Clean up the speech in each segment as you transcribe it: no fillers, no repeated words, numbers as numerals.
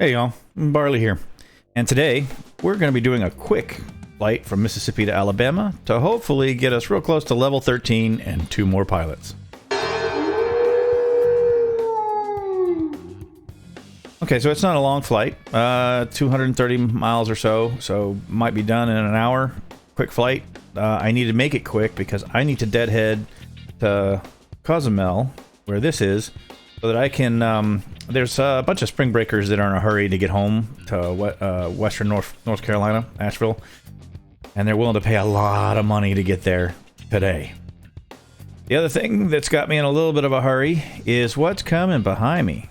Hey y'all, Barley here. And today, we're going to be doing a quick flight from Mississippi to Alabama to hopefully get us real close to level 13 and 2 more pilots. Okay, so it's not a long flight, 230 miles or so might be done in an hour. Quick flight. I need to make it quick because I need to deadhead to Cozumel, where this is, so that I can, there's a bunch of spring breakers that are in a hurry to get home to western North Carolina, Asheville, and they're willing to pay a lot of money to get there today. The other thing that's got me in a little bit of a hurry is what's coming behind me.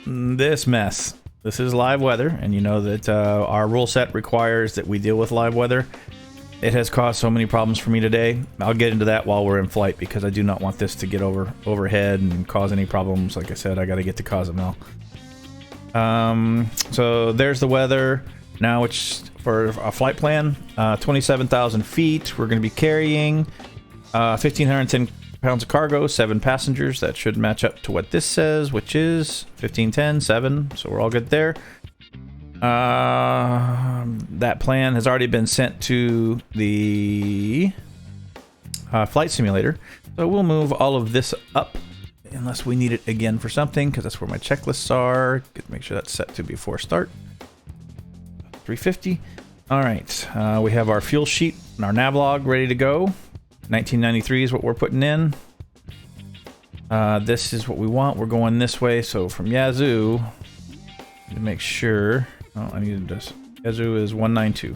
This mess. This is live weather, and you know that our rule set requires that we deal with live weather. It has caused so many problems for me today. I'll get into that while we're in flight because I do not want this to get overhead and cause any problems. Like I said, I got to get to Cozumel. So there's the weather. Now it's for a flight plan. 27,000 feet. We're going to be carrying 1,510 pounds of cargo, 7 passengers. That should match up to what this says, which is 1,510, 7. So we're all good there. That plan has already been sent to the flight simulator, so we'll move all of this up unless we need it again for something, because that's where my checklists are. Make sure that's set to before start. 350. All right, we have our fuel sheet and our navlog ready to go. 1993 is what we're putting in. This is what we want. We're going this way, so from Yazoo, to make sure. Oh, I needed this. Yazoo is 192.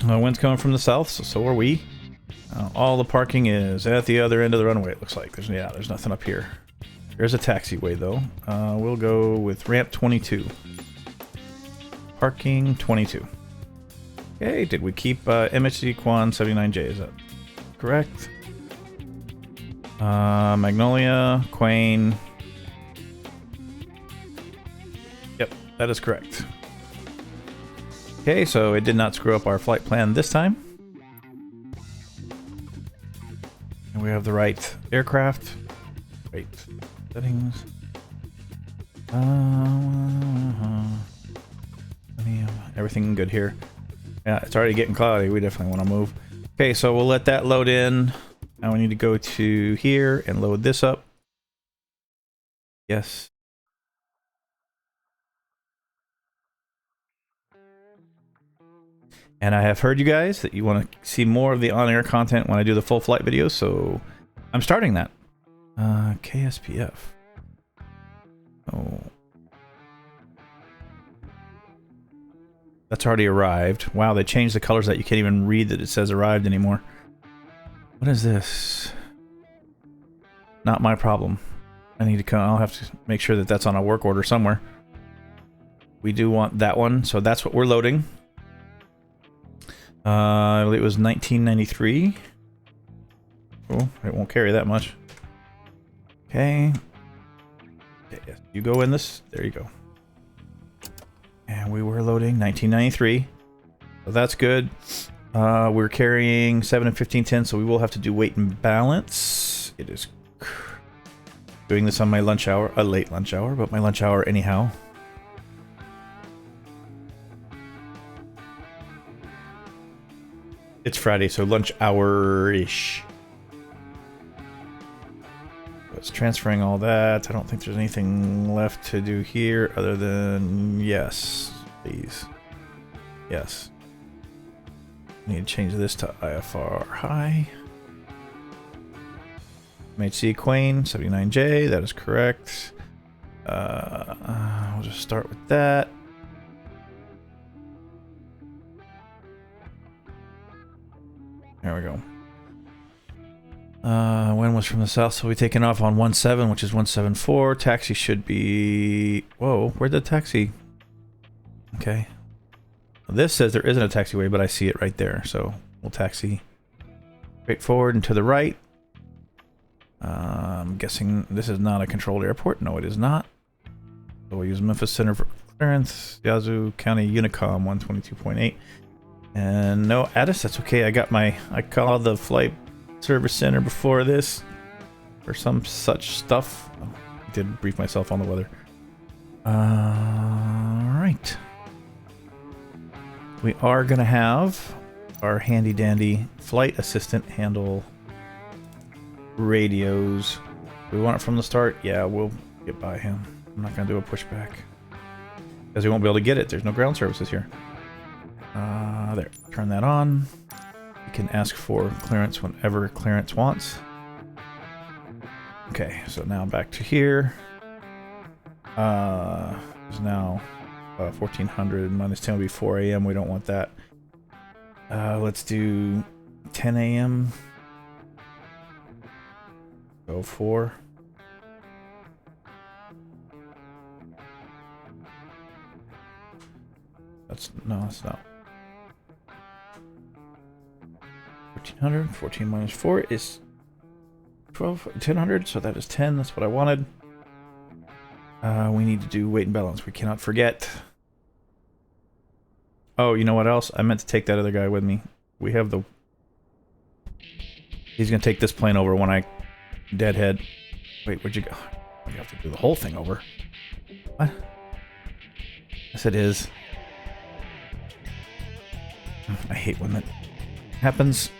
Wind's coming from the south, so are we. All the parking is at the other end of the runway, it looks like. There's nothing up here. There's a taxiway, though. We'll go with ramp 22. Parking 22. Okay, did we keep MHC Quan 79J? Is that correct? Magnolia, Quain. That is correct. Okay, so it did not screw up our flight plan this time. And we have the right aircraft. Wait, settings. Everything good here. Yeah, it's already getting cloudy. We definitely want to move. Okay, so we'll let that load in. Now we need to go to here and load this up. Yes. And I have heard you guys that you want to see more of the on-air content when I do the full flight videos, so I'm starting that. KSPF. Oh. That's already arrived. Wow, they changed the colors that you can't even read that it says arrived anymore. What is this? Not my problem. I need to come. I'll have to make sure that that's on a work order somewhere. We do want that one, so that's what we're loading. I believe it was 1993. Oh, it won't carry that much. Okay. Yes, you go in this. There you go. And we were loading 1993. So that's good. We're carrying 7 and 1510, so we will have to do weight and balance. It is doing this on my lunch hour, a late lunch hour, but my lunch hour anyhow. It's Friday, so lunch hour-ish. It's transferring all that. I don't think there's anything left to do here other than yes, please. Yes. Need to change this to IFR high. MHC Quain 79J, that is correct. We'll just start with that. There we go. Wind was from the south, so we're taking off on 17, which is 174. Taxi should be... Whoa, where'd the taxi... Okay. This says there isn't a taxiway, but I see it right there, so we'll taxi straight forward and to the right. I'm guessing this is not a controlled airport. No, it is not. So we'll use Memphis Center for clearance. Yazoo County Unicom 122.8. And no Addis, that's okay. I called the flight service center before this for some such stuff. I did brief myself on the weather. Right. We are going to have our handy dandy flight assistant handle radios. We want it from the start? Yeah, we'll get by him. I'm not going to do a pushback. Because we won't be able to get it. There's no ground services here. There. Turn that on. You can ask for clearance whenever clearance wants. Okay, so now back to here. It's now 1400 minus 10 will be 4 a.m. We don't want that. Let's do 10 a.m. Go 4. That's not. 1400. 14 minus 4 is 1000, so that is 10. That's what I wanted. We need to do weight and balance. We cannot forget. Oh, you know what else? I meant to take that other guy with me. We have the... He's going to take this plane over when I deadhead. Wait, where'd you go? You have to do the whole thing over. What? Yes, it is. I hate when that happens.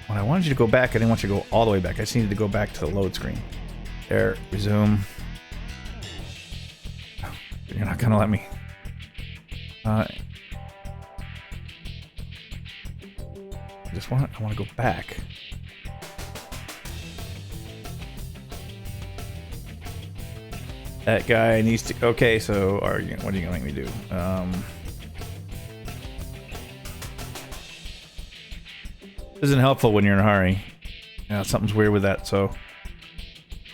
When I wanted you to go back, I didn't want you to go all the way back. I just needed to go back to the load screen. There, resume. You're not gonna let me. I want to go back. That guy needs to. Okay, so what are you gonna make me do? This isn't helpful when you're in a hurry. Yeah, something's weird with that. So,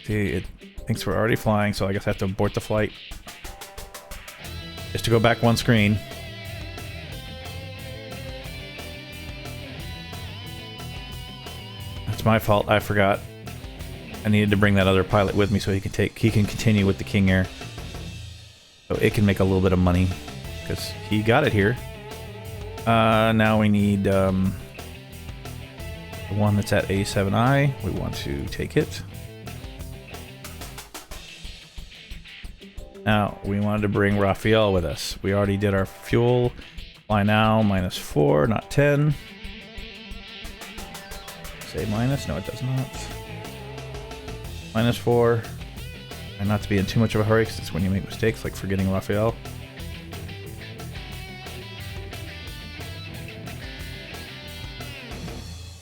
see, it thinks we're already flying. So I guess I have to abort the flight. Just to go back one screen. That's my fault. I forgot. I needed to bring that other pilot with me so he can continue with the King Air. So it can make a little bit of money because he got it here. Now we need the one that's at A7I. We want to take it. Now, we wanted to bring Raphael with us. We already did our fuel. Fly now, -4, not 10. Say minus? No, it does not. -4. And not to be in too much of a hurry, because it's when you make mistakes, like forgetting Raphael.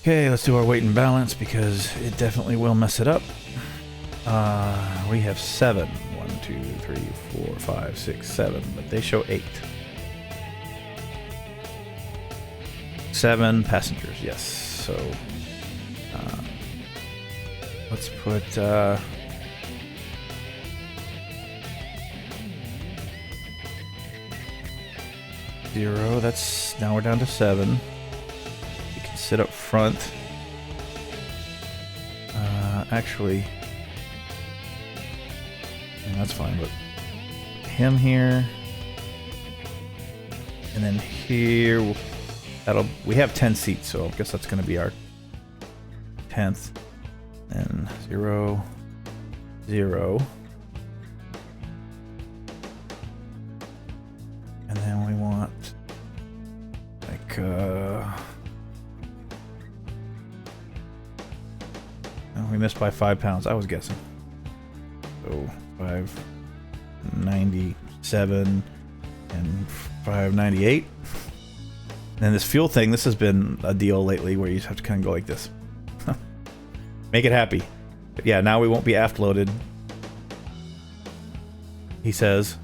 Okay, let's do our weight and balance, because it definitely will mess it up. We have 7. 1, 2, 3, 4, 5, 6, 7, but they show 8. 7 passengers, yes. So let's put 0. That's now we're down to 7. You can sit up front. Actually. That's fine, but him here, and then here, we have 10 seats, so I guess that's going to be our 10th, and 0, 0, and then we want, like, oh, we missed by 5 pounds, I was guessing, so 597 and 598. And this fuel thing, this has been a deal lately where you just have to kind of go like this. Make it happy. But yeah, now we won't be aft loaded. He says.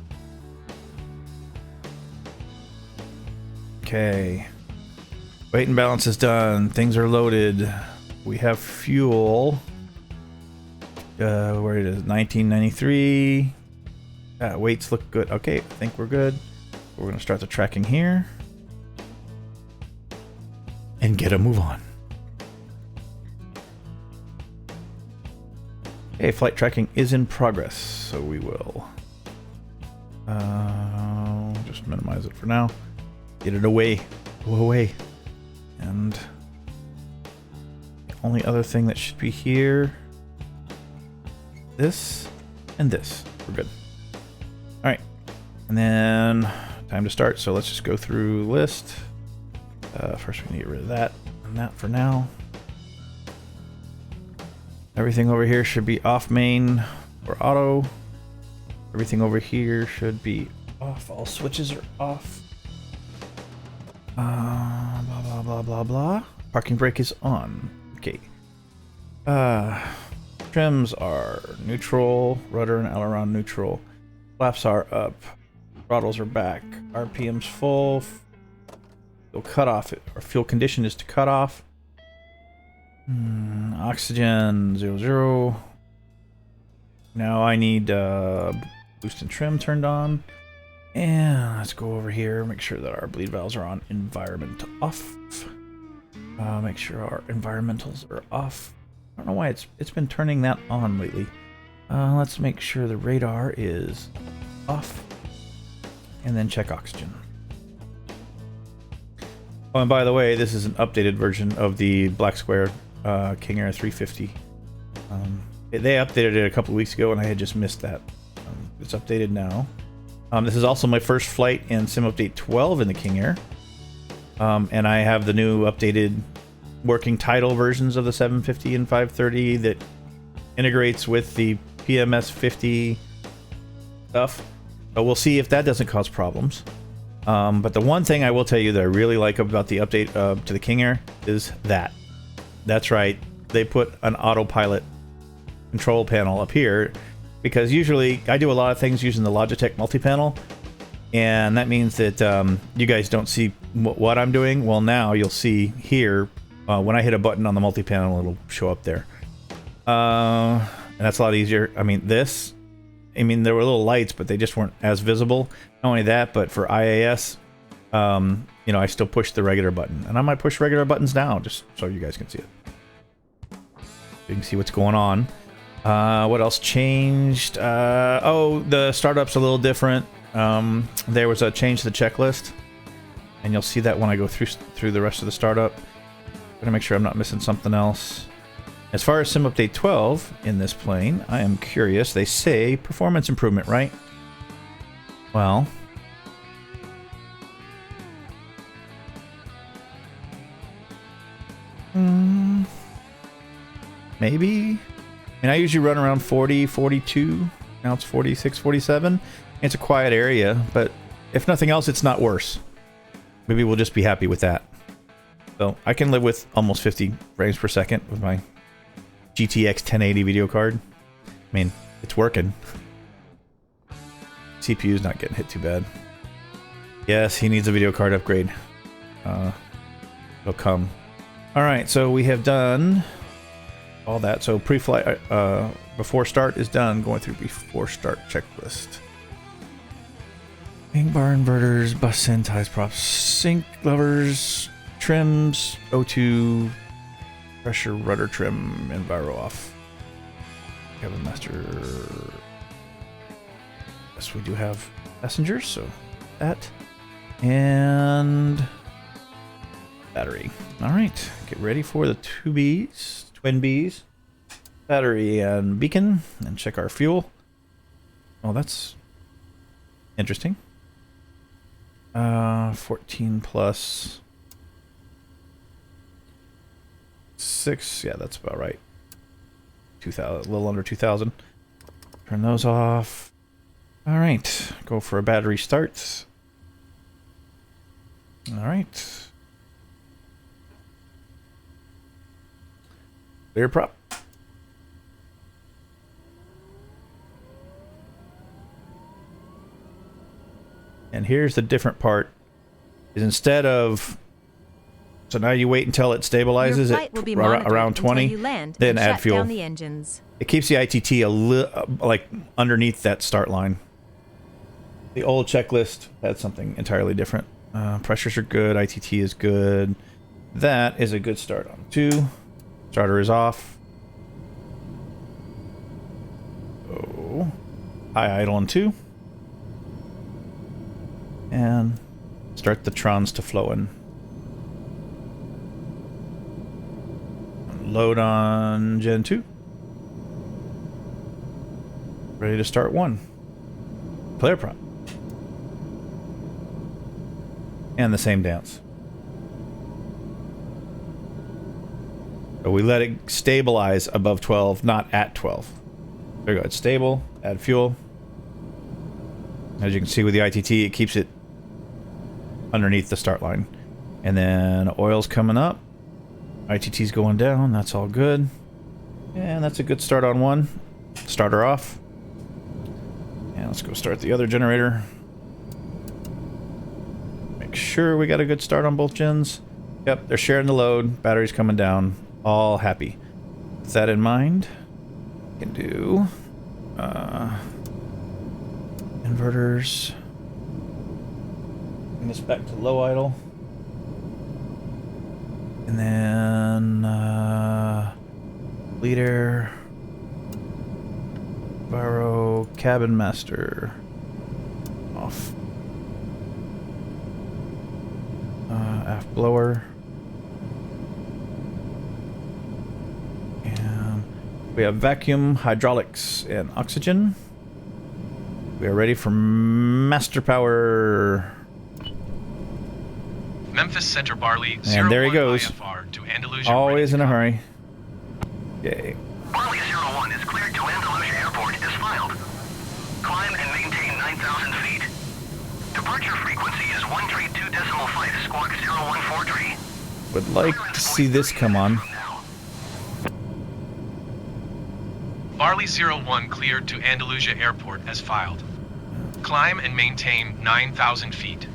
Okay. Weight and balance is done. Things are loaded. We have fuel. Where it is, 1993. Weights look good. Okay, I think we're good. We're gonna start the tracking here and get a move on. Okay, flight tracking is in progress, so we will just minimize it for now. Get it away. Go away. And the only other thing that should be here, this and this. We're good. right, and then time to start. So let's just go through list. First we need to get rid of that and that for now. Everything over here should be off main or auto. Everything over here should be off. All switches are off. Blah blah blah blah blah. Parking brake is on. Okay. Trims are neutral. Rudder and aileron neutral. Flaps are up. Throttles are back. RPM's full. Fuel cutoff or fuel condition is to cut off. Oxygen 00. Now I need boost and trim turned on. And let's go over here, make sure that our bleed valves are on environment off. Make sure our environmentals are off. I don't know why it's been turning that on lately. Let's make sure the radar is off. And then check oxygen. Oh, and by the way, this is an updated version of the Black Square King Air 350. They updated it a couple of weeks ago, and I had just missed that. It's updated now. This is also my first flight in Sim Update 12 in the King Air. And I have the new updated working title versions of the 750 and 530 that integrates with the PMS 50 stuff. So we'll see if that doesn't cause problems. But the one thing I will tell you that I really like about the update to the King Air is that. That's right. They put an autopilot control panel up here. Because usually I do a lot of things using the Logitech multi-panel, and that means that you guys don't see what I'm doing. Well, now you'll see here when I hit a button on the multi-panel, it'll show up there, and that's a lot easier. I mean, there were little lights, but they just weren't as visible. Not only that, but for IAS, you know, I still push the regular button, and I might push regular buttons now just so you guys can see it. You can see what's going on. What else changed? Oh, the startup's a little different. There was a change to the checklist, and you'll see that when I go through the rest of the startup. I'm gonna make sure I'm not missing something else. As far as Sim Update 12 in this plane, I am curious. They say performance improvement, right? Well, maybe. And I usually run around 40, 42. Now it's 46, 47. It's a quiet area, but if nothing else, it's not worse. Maybe we'll just be happy with that. So I can live with almost 50 frames per second with my GTX 1080 video card. I mean, it's working. CPU's not getting hit too bad. Yes, he needs a video card upgrade. It'll come. Alright, so we have done all that. So pre-flight before start is done. Going through before start checklist. Wing bar inverters, bus in, ties, props, sync levers, trims, O2, pressure, rudder trim, enviro off. Cabin master. Yes, we do have passengers, so that and battery. All right, get ready for the twin Bs, battery and beacon, and check our fuel. Oh, that's interesting. 14 plus 6. Yeah, that's about right. 2,000, a little under 2,000. Turn those off. All right, go for a battery start. All right. Clear prop. And here's the different part, is instead of, so now you wait until it stabilizes at around 20, then add fuel. The engines. It keeps the ITT a little, like, underneath that start line. The old checklist had something entirely different. Pressures are good, ITT is good. That is a good start on 2. Starter is off. Oh, high idle on 2. And start the trons to flow in. Load on Gen 2. Ready to start 1. player prop. And the same dance. So we let it stabilize above 12, not at 12. There you go. It's stable. Add fuel. As you can see with the ITT, it keeps it underneath the start line. And then oil's coming up. ITT's going down. That's all good. And that's a good start on one. Start her off. And let's go start the other generator. Make sure we got a good start on both gens. Yep, they're sharing the load. Battery's coming down. All happy. With that in mind, we can do inverters. Bring this back to low idle. And then leader, Varo, cabin master off. Aft blower. And we have vacuum, hydraulics, and oxygen. We are ready for master power. Memphis Center Barley, and there he goes. IFR to Andalusia. Always in a hurry. Yay. Barley 01 is cleared to Andalusia Airport is filed. Climb and maintain 9,000 feet. Departure frequency is 132.5 squawk 014 Would like to see this come on. Barley 01 cleared to Andalusia Airport as filed. Climb and maintain 9,000 feet.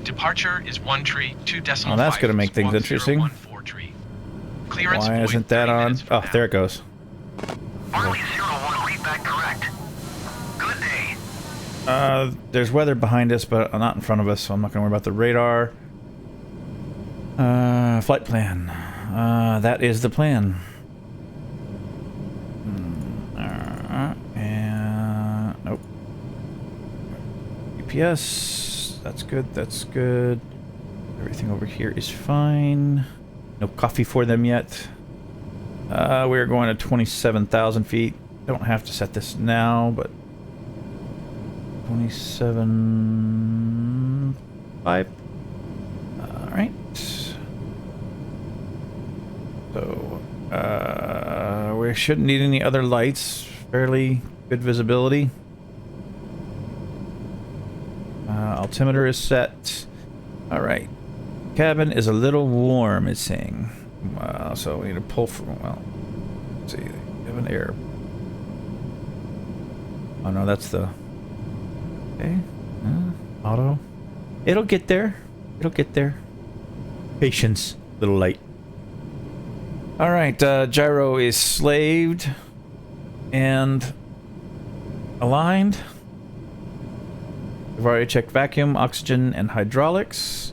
Departure is 132.5. Well, that's going to make things interesting. Clearance Why isn't that on? Oh, there it goes. Barley 01 read back correct. Good day. There's weather behind us, but not in front of us, so I'm not going to worry about the radar. Flight plan. That is the plan. And nope. GPS. That's good. That's good. Everything over here is fine. No coffee for them yet. We're going to 27,000 feet. Don't have to set this now, but 27.5. All right. So we shouldn't need any other lights. Fairly good visibility. Altimeter is set. All right. Cabin is a little warm, it's saying. So we need to pull from, well, let's see, cabin air. Oh no, that's the, okay, auto. It'll get there. It'll get there. Patience, little light. All right, gyro is slaved and aligned. We've already checked vacuum, oxygen, and hydraulics.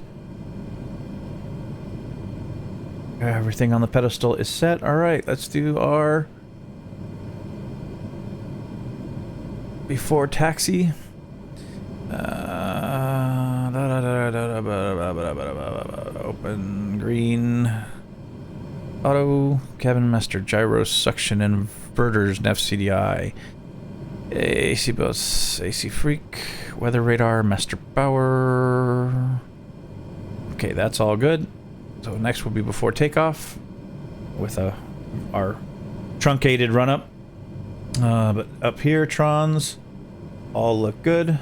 Everything on the pedestal is set. All right, let's do our before taxi. Open green. Auto cabin master gyro suction inverters nav CDI. AC bus AC freak weather radar master power. Okay, that's all good. So next will be before takeoff with our truncated run up. But up here, Trons all look good.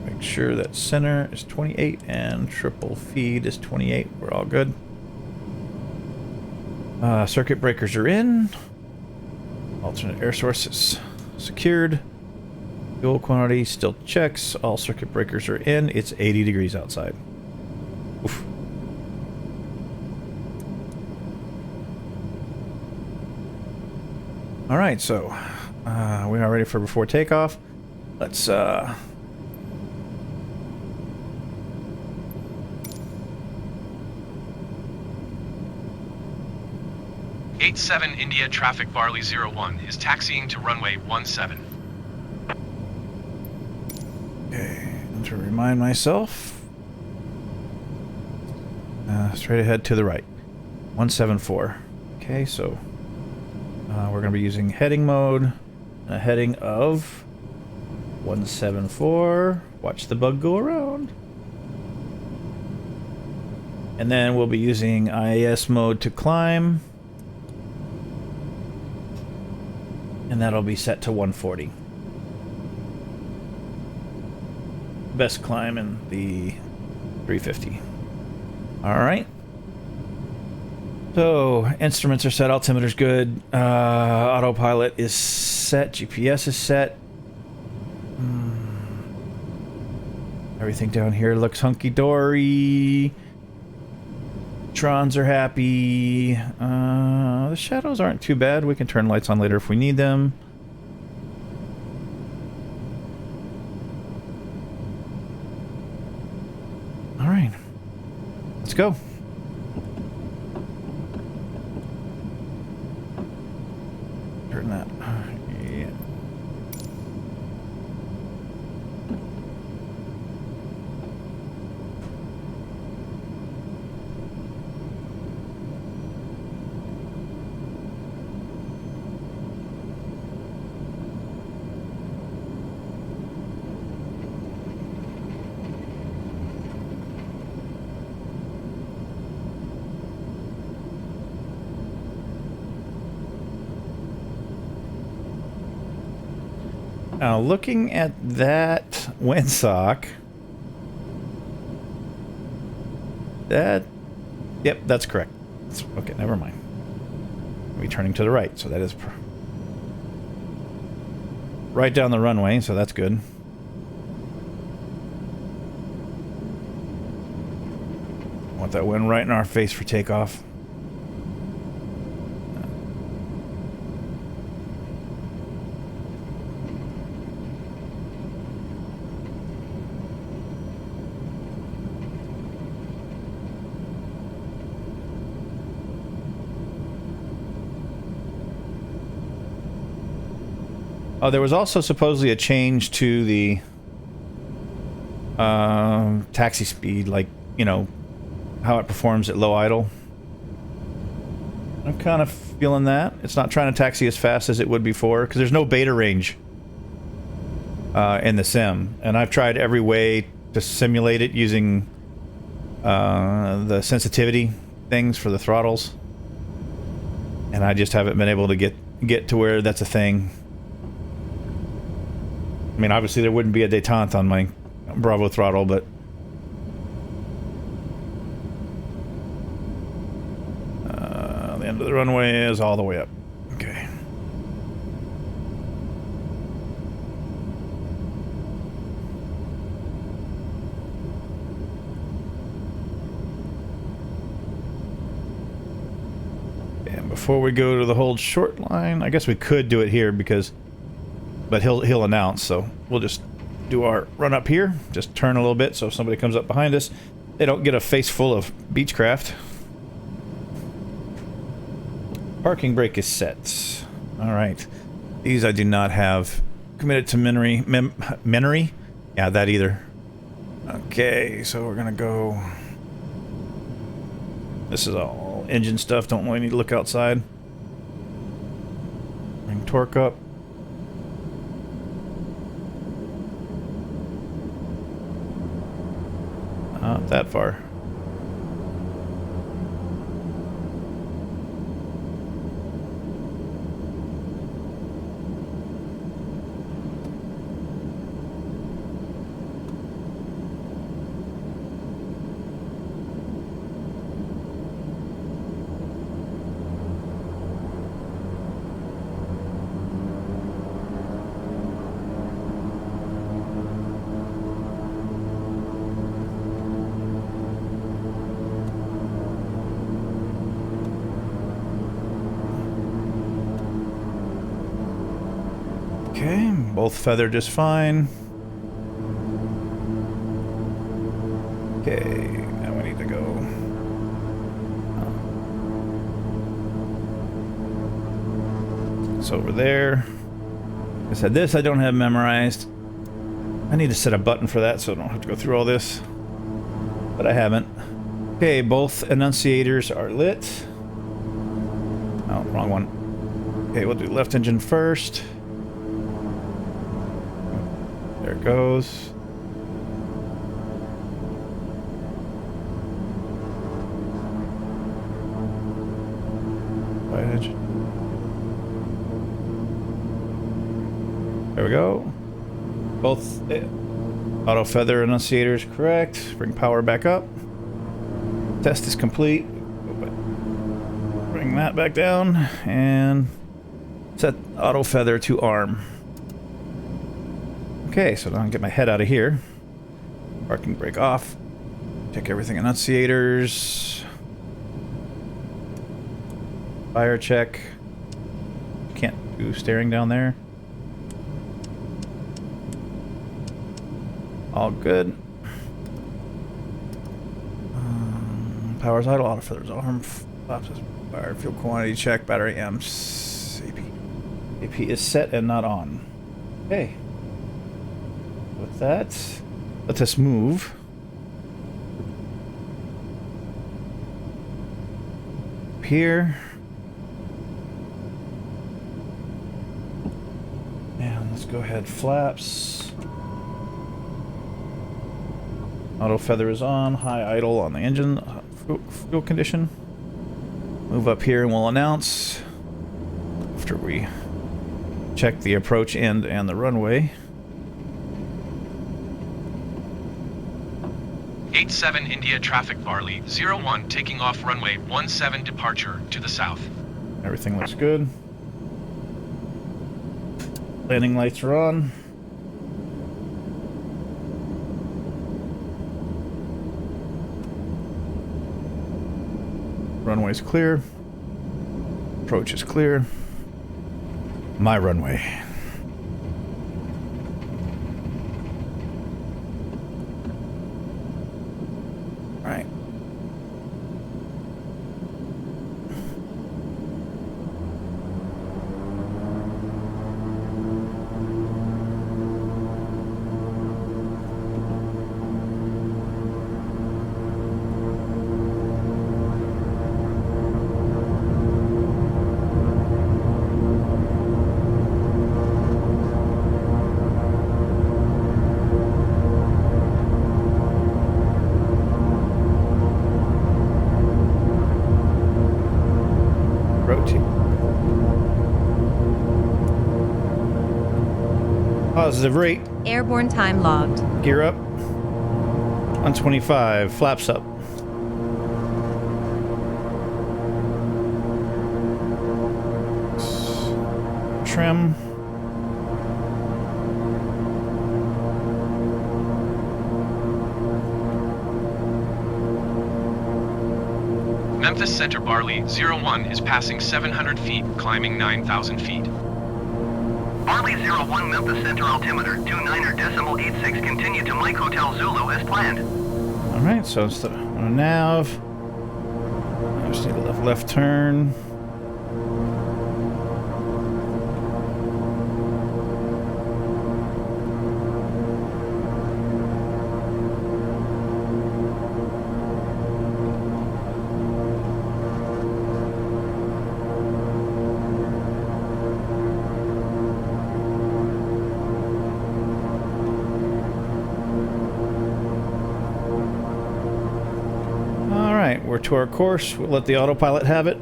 Make sure that center is 28 and triple feed is 28. We're all good. Circuit breakers are in. Alternate air sources secured. Fuel quantity still checks. All circuit breakers are in. It's 80 degrees outside. Oof. All right, so we are ready for before takeoff. Let's 87 India traffic Barley 01 is taxiing to runway 17. Okay, and to remind myself, straight ahead to the right, 174. Okay, so we're going to be using heading mode, a heading of 174. Watch the bug go around. And then we'll be using IAS mode to climb. And that'll be set to 140. Best climb in the 350. Alright. So, instruments are set, altimeter's good. Autopilot is set, GPS is set. Everything down here looks hunky-dory. Trons are happy. The shadows aren't too bad. We can turn lights on later if we need them. Alright. Let's go. Turn that. Yeah. Now, looking at that windsock, yep, that's correct. Okay, never mind. We're turning to the right, so that is right down the runway, so that's good. Want that wind right in our face for takeoff. Oh, there was also supposedly a change to the taxi speed, like, you know, how it performs at low idle. I'm kind of feeling that. It's not trying to taxi as fast as it would before, because there's no beta range in the sim. And I've tried every way to simulate it using the sensitivity things for the throttles. And I just haven't been able to get to where that's a thing. I mean, obviously there wouldn't be a detente on my Bravo throttle, but the end of the runway is all the way up. Okay. And before we go to the hold short line, I guess we could do it here because... But he'll announce, so we'll just do our run up here. Just turn a little bit, so if somebody comes up behind us, they don't get a face full of Beechcraft. Parking brake is set. All right. These I do not have committed to memory. Yeah, that either. Okay, so we're gonna go. This is all engine stuff. Don't really need to look outside. Bring torque up. Not that far. Okay, both feather just fine. Okay, now we need to go. It's over there. Like I said, this I don't have memorized. I need to set a button for that so I don't have to go through all this. But I haven't. Okay, both enunciators are lit. Oh, wrong one. Okay, we'll do left engine first. it goes. Right edge. There we go. Both auto feather enunciators correct. Bring power back up. Test is complete. Bring that back down and set auto feather to arm. Okay, so now I can get my head out of here. Parking brake off. Check everything. Enunciators. Fire check. Can't do steering down there. All good. Power's idle, auto feathers, arm, flaps, fire, fuel quantity check, battery amps, AP. AP is set and not on. Okay. With that, let us move. Here. And let's go ahead, flaps. Auto feather is on, high idle on the engine, fuel condition. Move up here and we'll announce after we check the approach end and the runway. 87 India traffic Barley 01 taking off runway 17 departure to the south. Everything looks good. Landing lights are on. Runway's clear. Approach is clear. My runway. All right. Positive rate. Airborne time logged. Gear up. 125. Flaps up. Trim. Memphis Center Barley 01 is passing 700 feet, climbing 9,000 feet. Barley 01 Memphis Center altimeter 29.86 continue to Mike Hotel Zulu as planned. Alright, so instead of on a nav, I just need a left turn. We're to our course. We'll let the autopilot have it.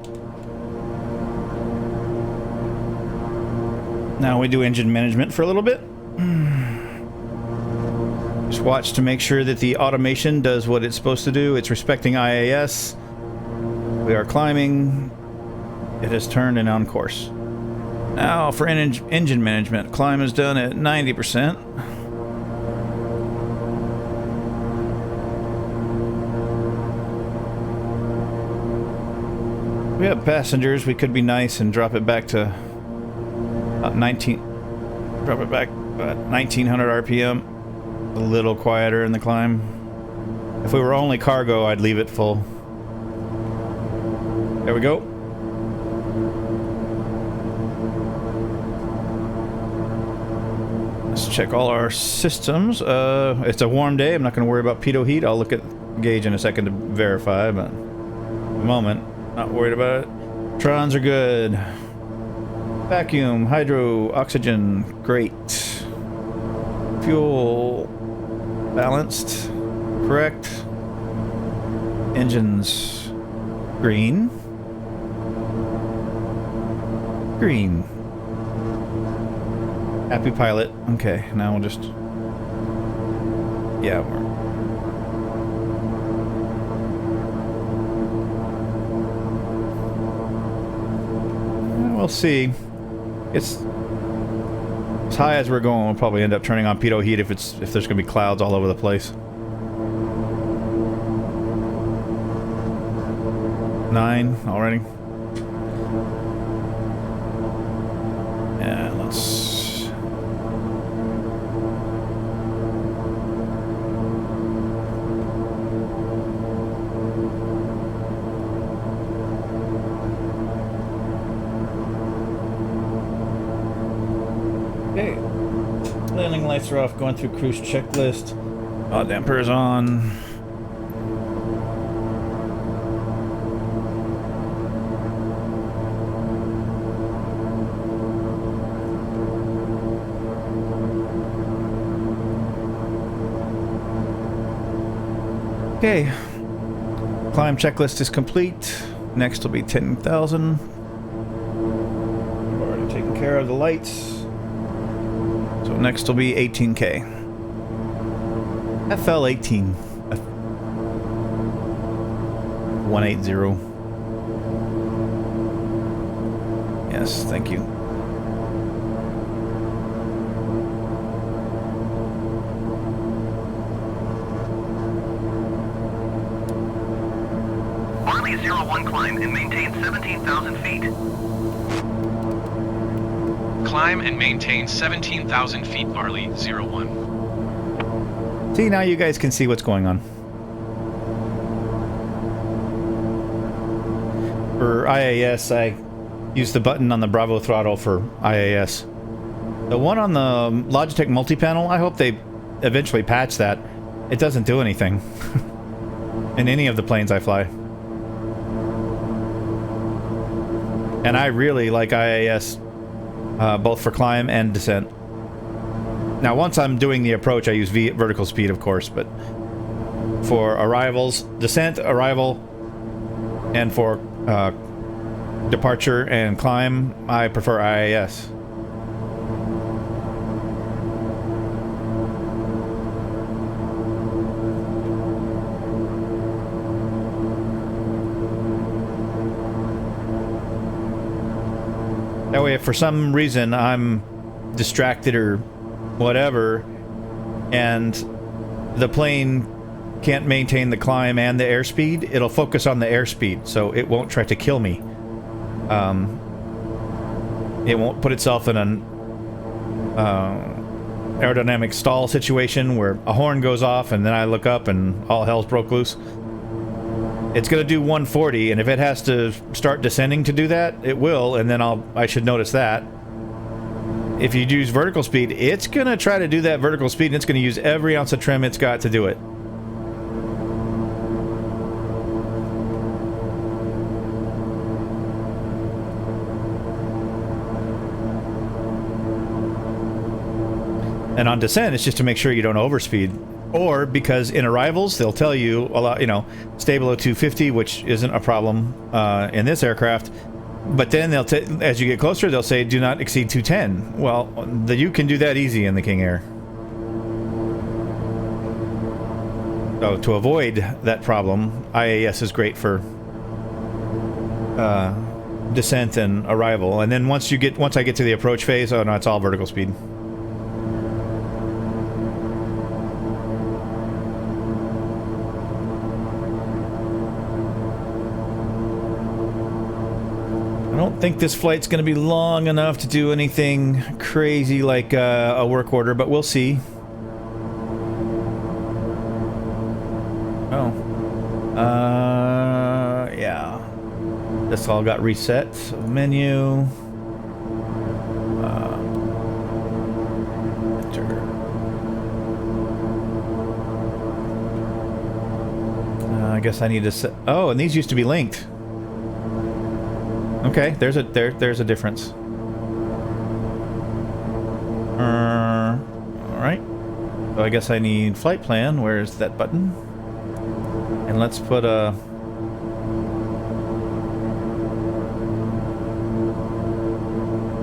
Now we do engine management for a little bit. Just watch to make sure that the automation does what it's supposed to do. It's respecting IAS. We are climbing. It has turned and on course. Now for engine management. Climb is done at 90%. We have passengers. We could be nice and drop it back to 1900 RPM. A little quieter in the climb. If we were only cargo, I'd leave it full. There we go. Let's check all our systems. It's a warm day. I'm not going to worry about pitot heat. I'll look at the gauge in a second to verify, but at the moment, not worried about it. Trons are good. Vacuum, hydro, oxygen, great. Fuel Fuel balanced. Correct. Engines green. Green. Happy pilot. Okay, now we'll just... Yeah, we'll see. It's as high as we're going. We'll probably end up turning on pitot heat if there's gonna be clouds all over the place. 9 already. Yeah, let's. Okay, landing lights are off, going through cruise checklist. Hot damper is on. Okay, climb checklist is complete. Next will be 10,000. I've already taken care of the lights. So next will be 18K. FL 18. 180. Yes, thank you. Barley 01 climb and maintain 17,000 feet. Climb and maintain 17,000 feet, Barley 01. See, now you guys can see what's going on. For IAS, I use the button on the Bravo throttle for IAS. The one on the Logitech multi-panel, I hope they eventually patch that. It doesn't do anything in any of the planes I fly. And I really like IAS, both for climb and descent. Now, once I'm doing the approach, I use vertical speed, of course, but for arrivals, descent, arrival, and for departure and climb, I prefer IAS. That way, if for some reason I'm distracted or whatever, and the plane can't maintain the climb and the airspeed, it'll focus on the airspeed, so it won't try to kill me. It won't put itself in an aerodynamic stall situation where a horn goes off and then I look up and all hell's broke loose. It's going to do 140, and if it has to start descending to do that, it will, and then I should notice that. If you use vertical speed, it's going to try to do that vertical speed, and it's going to use every ounce of trim it's got to do it. And on descent, it's just to make sure you don't overspeed. Or because in arrivals, they'll tell you, stay below 250, which isn't a problem in this aircraft. But then as you get closer, they'll say, do not exceed 210. Well, you can do that easy in the King Air. So to avoid that problem, IAS is great for descent and arrival. And then once I get to the approach phase, oh no, it's all vertical speed. I don't think this flight's going to be long enough to do anything crazy like a work order, but we'll see. Oh. Yeah. This all got reset. So menu. Enter. I guess I need to set... Oh, and these used to be linked. Okay, there's a difference. All right. So I guess I need flight plan. Where's that button? And let's put a...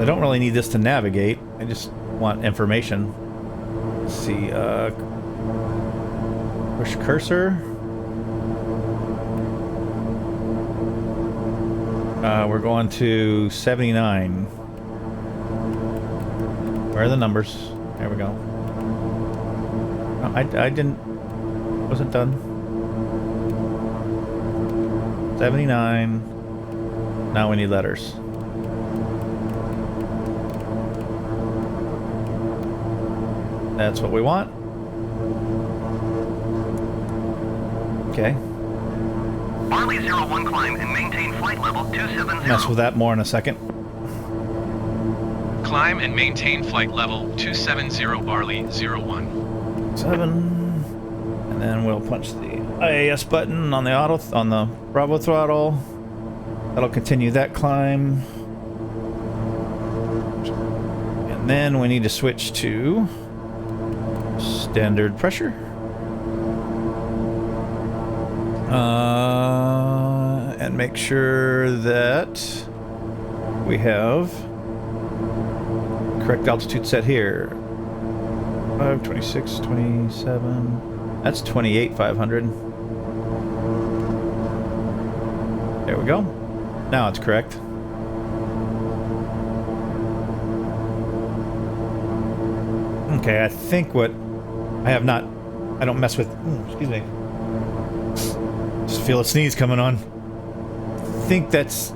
I don't really need this to navigate. I just want information. Let's see, push cursor. We're going to 79. Where are the numbers? There we go. Oh, I wasn't done. 79. Now we need letters. That's what we want. Okay. Barley 01 climb and maintain flight level 270. Mess with that more in a second. Climb and maintain flight level 270 Barley 01. 7. And then we'll punch the IAS button on the Bravo throttle. That'll continue that climb. And then we need to switch to standard pressure. And make sure that we have correct altitude set here. 5, 26, 27. That's 28, 500. There we go. Now it's correct. Okay, I think what I have not... I don't mess with... excuse me. Just feel a sneeze coming on. I think that's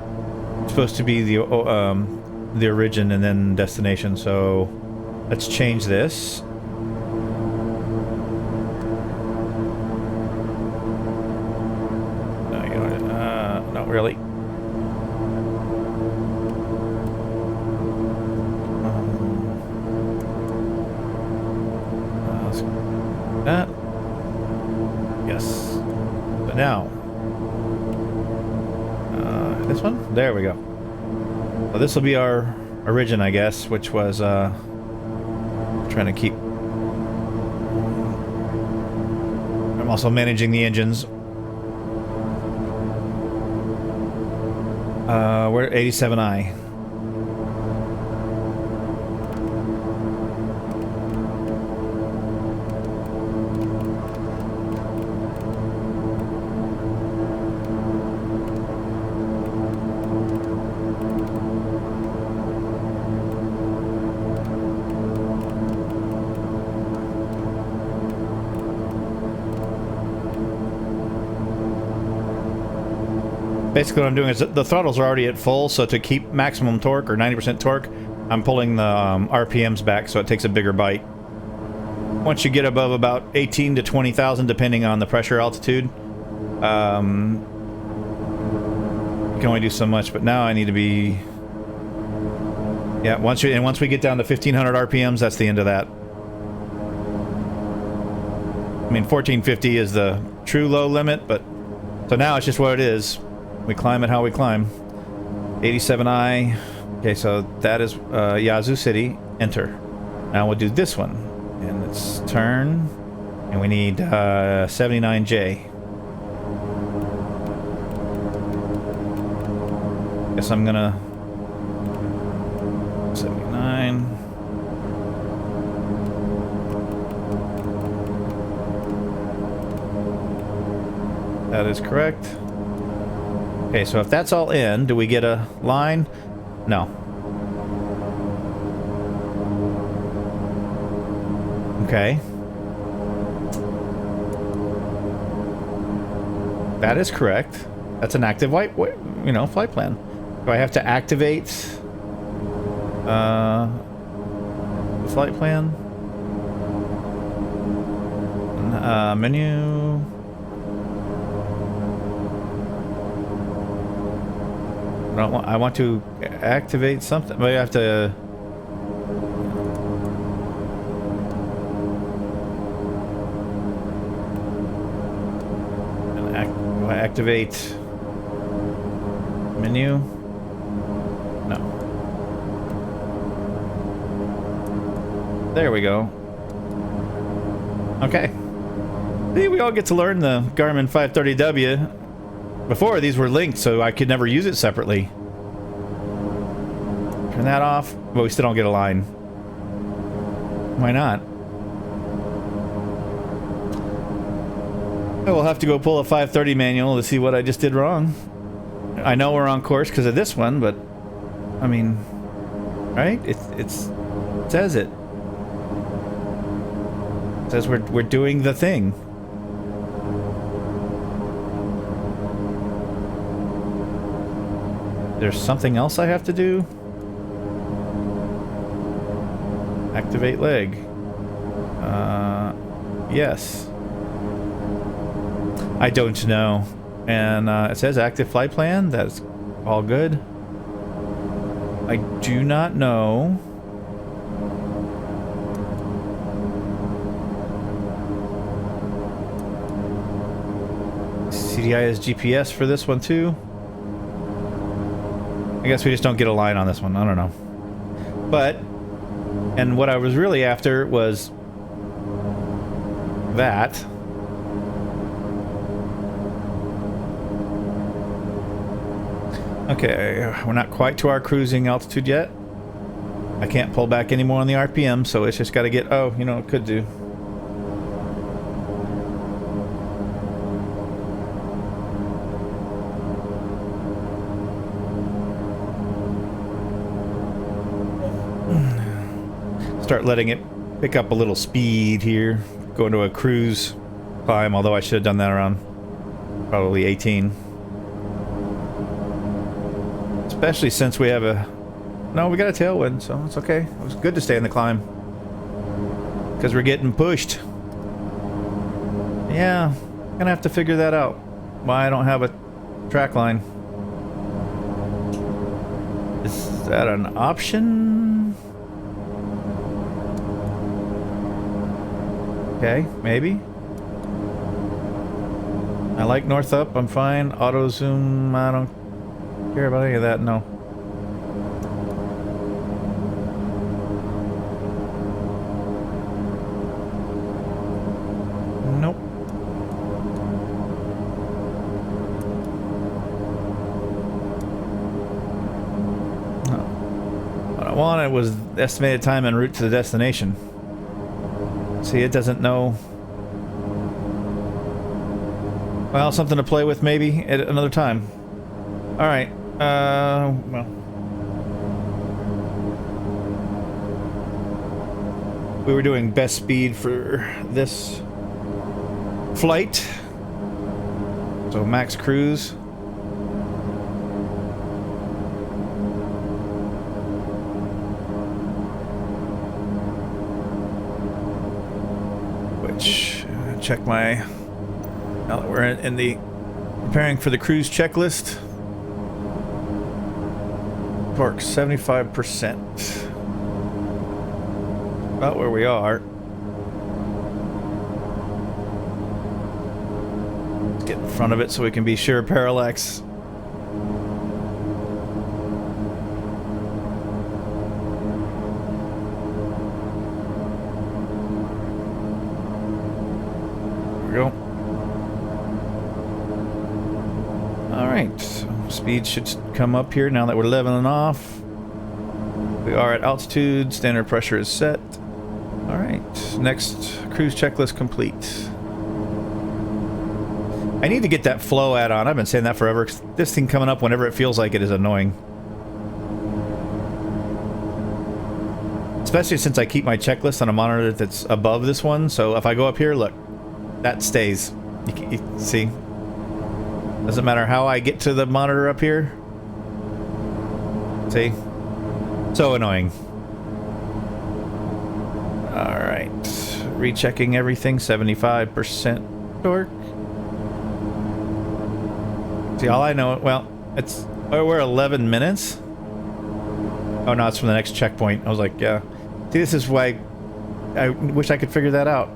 supposed to be the origin and then destination, so let's change this. Not really. That. Yes. But now. This one? There we go. Well, this will be our origin, I guess, which was trying to keep... I'm also managing the engines. We're at 87i. Basically what I'm doing is the throttles are already at full, so to keep maximum torque or 90% torque, I'm pulling the RPMs back so it takes a bigger bite. Once you get above about 18 to 20,000, depending on the pressure altitude, you can only do so much, but now I need to be... Yeah, once we get down to 1500 RPMs, that's the end of that. I mean, 1450 is the true low limit, but... So now it's just what it is. We climb it how we climb. 87i. Okay, so that is Yazoo City. Enter. Now we'll do this one. And it's turn. And we need 79J. Guess I'm gonna... 79. That is correct. Okay, so if that's all in, do we get a line? No. Okay. That is correct. That's an active flight plan. Do I have to activate the flight plan? Menu. I want to activate something, but I have to... Do I activate menu? No. There we go. Okay. See, we all get to learn the Garmin 530W. Before, these were linked, so I could never use it separately. Turn that off, but we still don't get a line. Why not? I will have to go pull a 530 manual to see what I just did wrong. I know we're on course because of this one, but I mean, right? It says it. It says we're doing the thing. There's something else I have to do? Activate leg. Yes. I don't know. And it says active flight plan. That's all good. I do not know. CDI is GPS for this one too. I guess we just don't get a line on this one. I don't know. But, and what I was really after was that. Okay, we're not quite to our cruising altitude yet. I can't pull back anymore on the RPM, so it's just got to get, oh, you know, it could do. Start letting it pick up a little speed here. Go into a cruise climb, although I should have done that around probably 18. Especially since we have a... No, we got a tailwind, so it's okay. It was good to stay in the climb. Because we're getting pushed. Yeah, gonna have to figure that out. Why I don't have a track line. Is that an option? Okay, maybe. I like north up, I'm fine. Auto zoom, I don't care about any of that, no. Nope. No. What I wanted was estimated time en route to the destination. See, it doesn't know. Well, something to play with maybe at another time. Alright, well. We were doing best speed for this flight. So max cruise. Check my... Now that we're in the... Preparing for the cruise checklist. Torque 75%. About where we are. Let's get in front of it so we can be sure. Parallax. Go. Alright, so speed should come up here now that we're leveling off. We are at altitude, standard pressure is set. Alright, next cruise checklist complete. I need to get that flow add-on. I've been saying that forever. This thing coming up whenever it feels like it is annoying. Especially since I keep my checklist on a monitor that's above this one, so if I go up here, look. That stays. You see? Doesn't matter how I get to the monitor up here. See? So annoying. Alright. Rechecking everything. 75% torque. See, all I know... Well, it's... We're 11 minutes? Oh, no, it's from the next checkpoint. I was like, yeah. See, this is why... I wish I could figure that out.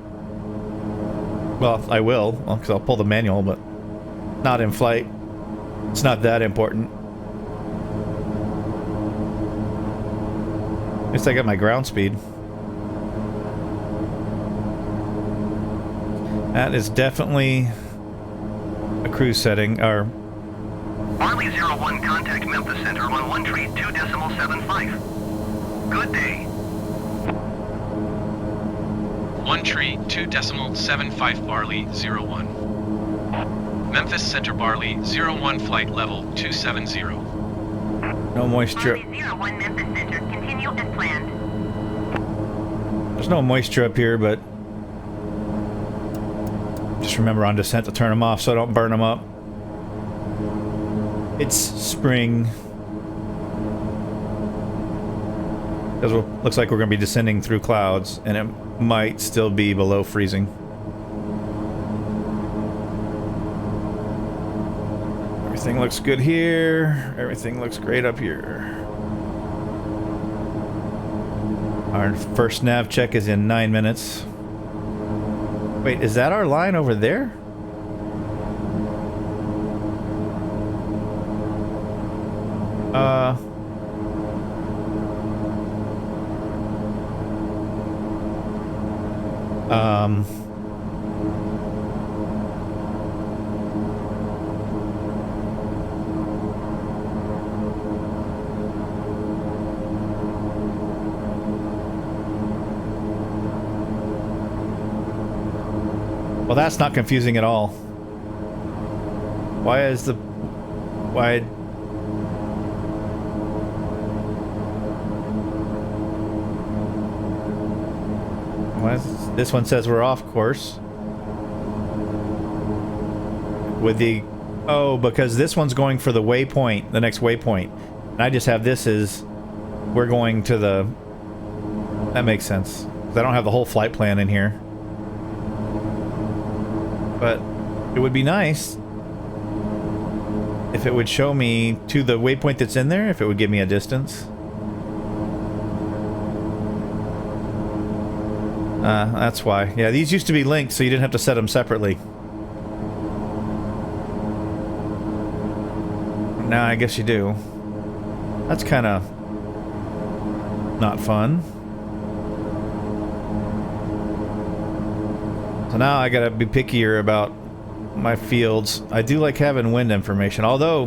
Well, I will, because I'll pull the manual, but not in flight. It's not that important. At least I got my ground speed. That is definitely a cruise setting, or... Barley 01, contact Memphis Center on 132.75. Good day. 132.75 Barley 01. Memphis Center Barley 01 flight level 270. No moisture. Barley 01 Memphis Center, continue as planned. There's no moisture up here, but... just remember on descent to turn them off so I don't burn them up. It's spring. Because looks like we're going to be descending through clouds, and it might still be below freezing. Everything looks good here. Everything looks great up here. Our first nav check is in 9 minutes. Wait, is that our line over there? Well, that's not confusing at all. Why is the... why... This one says we're off course. With the... oh, because this one's going for the waypoint, the next waypoint. And I just have this as... we're going to the... that makes sense. 'Cause I don't have the whole flight plan in here. But it would be nice if it would show me to the waypoint that's in there, if it would give me a distance. That's why. Yeah, these used to be linked, so you didn't have to set them separately. Now I guess you do. That's kind of not fun. So now I gotta be pickier about my fields. I do like having wind information, although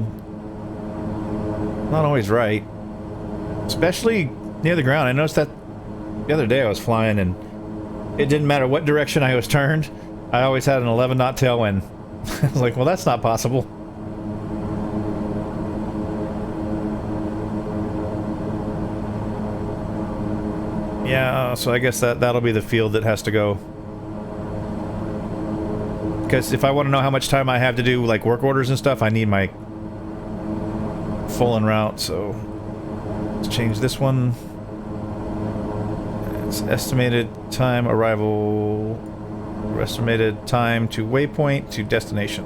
not always right. Especially near the ground. I noticed that the other day I was flying and it didn't matter what direction I was turned, I always had an 11 knot tailwind. I was like, well, that's not possible. Yeah, so I guess that'll be the field that has to go. Because if I want to know how much time I have to do like work orders and stuff, I need my full en route. So let's change this one. It's estimated time arrival, estimated time to waypoint to destination.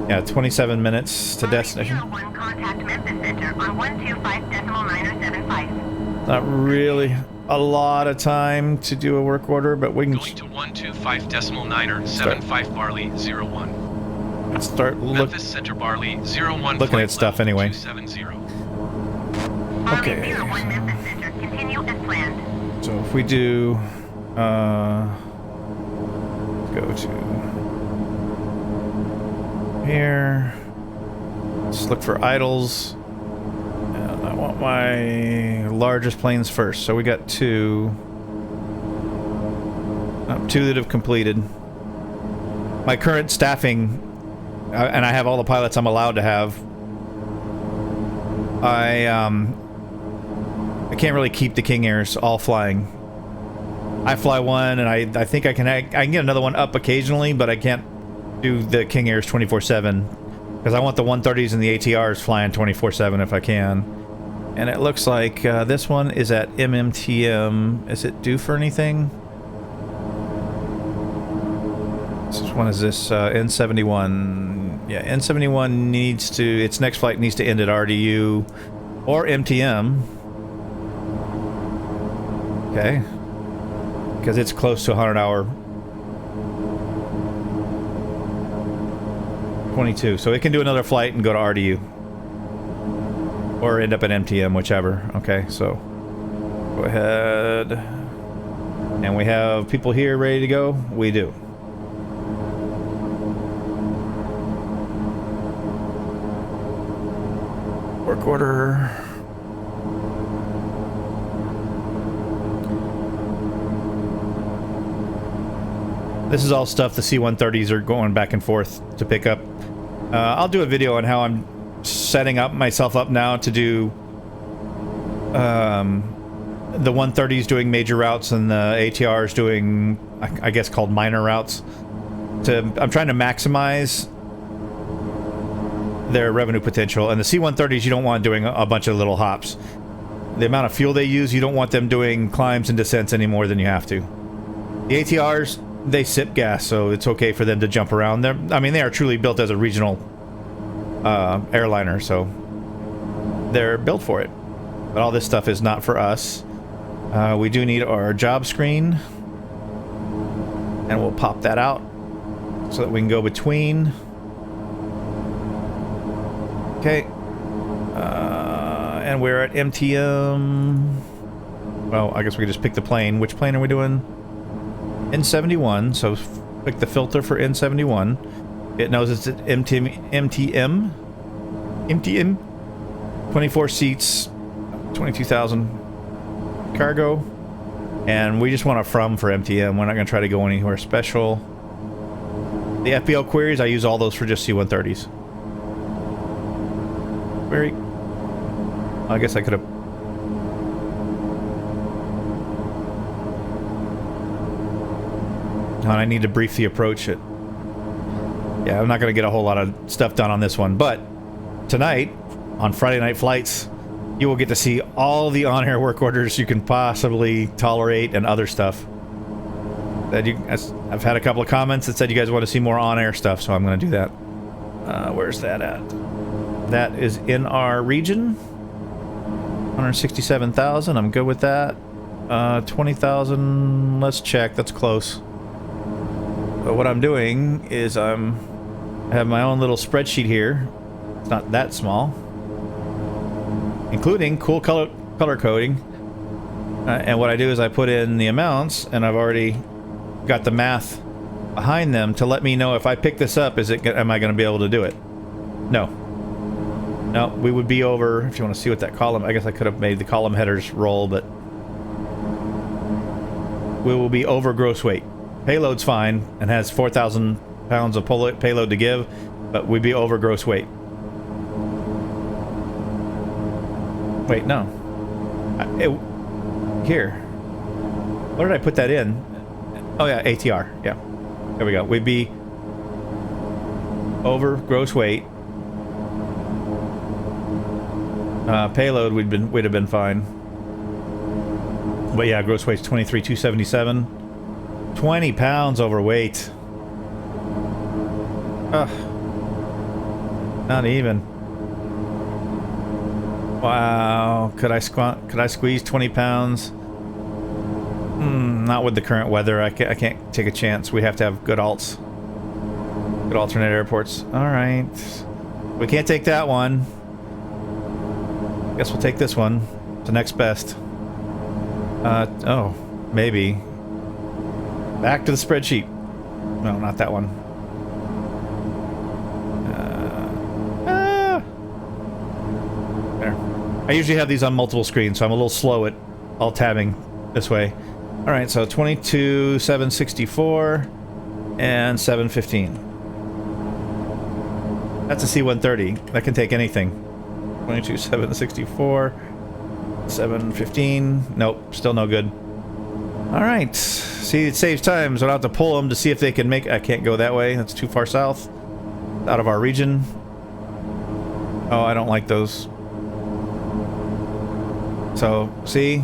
Yeah, 27 minutes to destination. 01, contact Memphis Center on 125.975. Not really a lot of time to do a work order, but we can Going to 125.975 Barley 01. start Memphis Center Barley 01 looking at stuff anyway. 270. Okay. Barley 01 Memphis Center, continue as planned. So if we do, go to here. Let's look for idles. And I want my largest planes first. So we got two that have completed. My current staffing, and I have all the pilots I'm allowed to have. I can't really keep the King Airs all flying. I fly one, and I think I can get another one up occasionally, but I can't do the King Airs 24/7 because I want the 130s and the ATRs flying 24/7 if I can. And it looks like this one is at MMTM. Is it due for anything? Which one is this? N71. Yeah, N71 needs to... its next flight needs to end at RDU or MTM. Okay. Because it's close to 100-hour. 22. So it can do another flight and go to RDU. Or end up at MTM, whichever. Okay, so go ahead. And we have people here ready to go? We do. work order. This is all stuff the C-130s are going back and forth to pick up. I'll do a video on how I'm setting up myself up now to do the 130s doing major routes and the ATRs doing, I guess, called minor routes. I'm trying to maximize their revenue potential. And the C-130s, you don't want doing a bunch of little hops. The amount of fuel they use, you don't want them doing climbs and descents any more than you have to. The ATRs, they sip gas, so it's okay for them to jump around. They are truly built as a regional airliner, so they're built for it. But all this stuff is not for us. We do need our job screen, and we'll pop that out so that we can go between. Okay. And we're at MTM. Well, I guess we could just pick the plane. Which plane are we doing? N71. So pick the filter for N71. It knows it's at MTM. 24 seats, 22,000 cargo. And we just want a from for MTM. We're not going to try to go anywhere special. The FBL queries, I use all those for just C-130s. I guess I could have... I need to brief the approach. Yeah, I'm not going to get a whole lot of stuff done on this one, but tonight, on Friday Night Flights, you will get to see all the on-air work orders you can possibly tolerate and other stuff. I've had a couple of comments that said you guys want to see more on-air stuff, so I'm going to do that. Where's that at? That is in our region. 167,000. I'm good with that. 20,000. Let's check. That's close. But what I'm doing is I have my own little spreadsheet here. It's not that small, including cool color coding. And what I do is I put in the amounts, and I've already got the math behind them to let me know if I pick this up, am I going to be able to do it? No. No, we would be over. If you want to see what that column, I guess I could have made the column headers roll, but we will be over gross weight. Payload's fine and has 4,000 pounds of payload to give, but we'd be over gross weight. Wait, no. Here. Where did I put that in? Oh yeah, ATR. Yeah. There we go. We'd be over gross weight. Payload we'd have been fine. But yeah, gross weight's 23,277. 20 pounds overweight. Ugh. Not even. Wow. Could I squeeze 20 pounds? Not with the current weather. I can't take a chance. We have to have good alts. Good alternate airports. Alright. We can't take that one. Guess we'll take this one. The next best. Oh. Maybe. Back to the spreadsheet. No, not that one. There. I usually have these on multiple screens, so I'm a little slow at all tabbing this way. Alright, so 22,764 and 715. That's a C-130. That can take anything. 22,764, 715. Nope, still no good. Alright. See, it saves time, so I'll have to pull them to see if they can make... I can't go that way. That's too far south. Out of our region. Oh, I don't like those. So, see?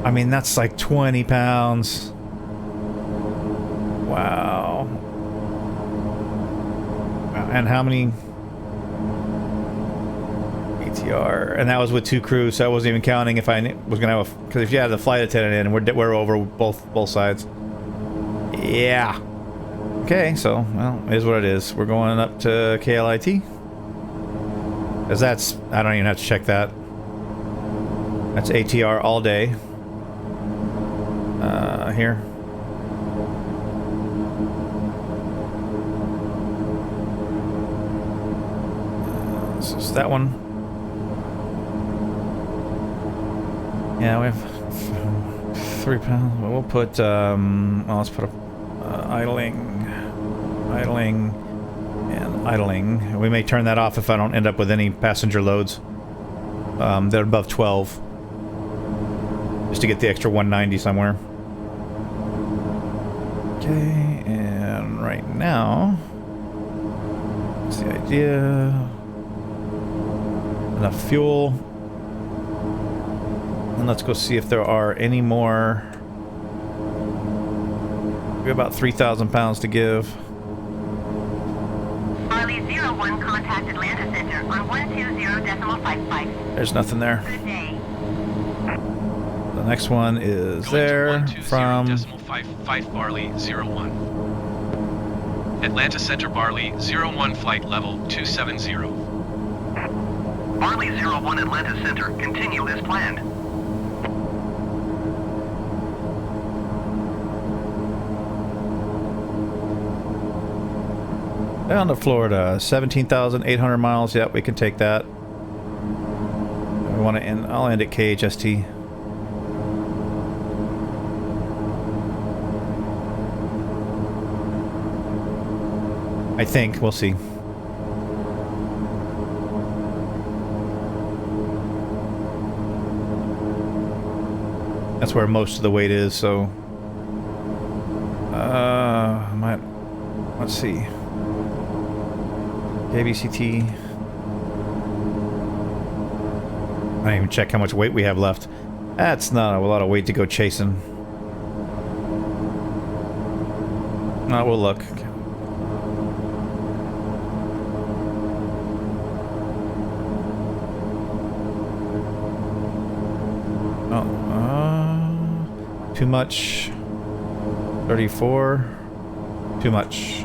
I mean, that's like 20 pounds. Wow. And how many... ATR, and that was with 2 crews, so I wasn't even counting if I was gonna have a... Because if you had the flight attendant in, we're over both sides. Yeah. Okay, so, well, it is what it is. We're going up to KLIT. Because that's... I don't even have to check that. That's ATR all day. Here. This is that one. Yeah, we have 3 pounds. We'll put, well, let's put a idling, and idling. We may turn that off if I don't end up with any passenger loads that are above 12. Just to get the extra 190 somewhere. Okay, and right now, what's the idea? Enough fuel. And let's go see if there are any more. We have about 3,000 pounds to give. Barley 01 contact Atlanta Center on 120.55. There's nothing there. Good day. The next one is Going there to from 120.55 Barley 01. Atlanta Center Barley 01 flight level 270. Barley 01 Atlanta Center, continue as planned. down to Florida. 17,800 miles. Yep, we can take that. We want to end. I'll end at KHST. I think. We'll see. That's where most of the weight is, so... let's see. KBCT. I didn't even check how much weight we have left. That's not a lot of weight to go chasing. No, we'll look. Too much. 34. Too much.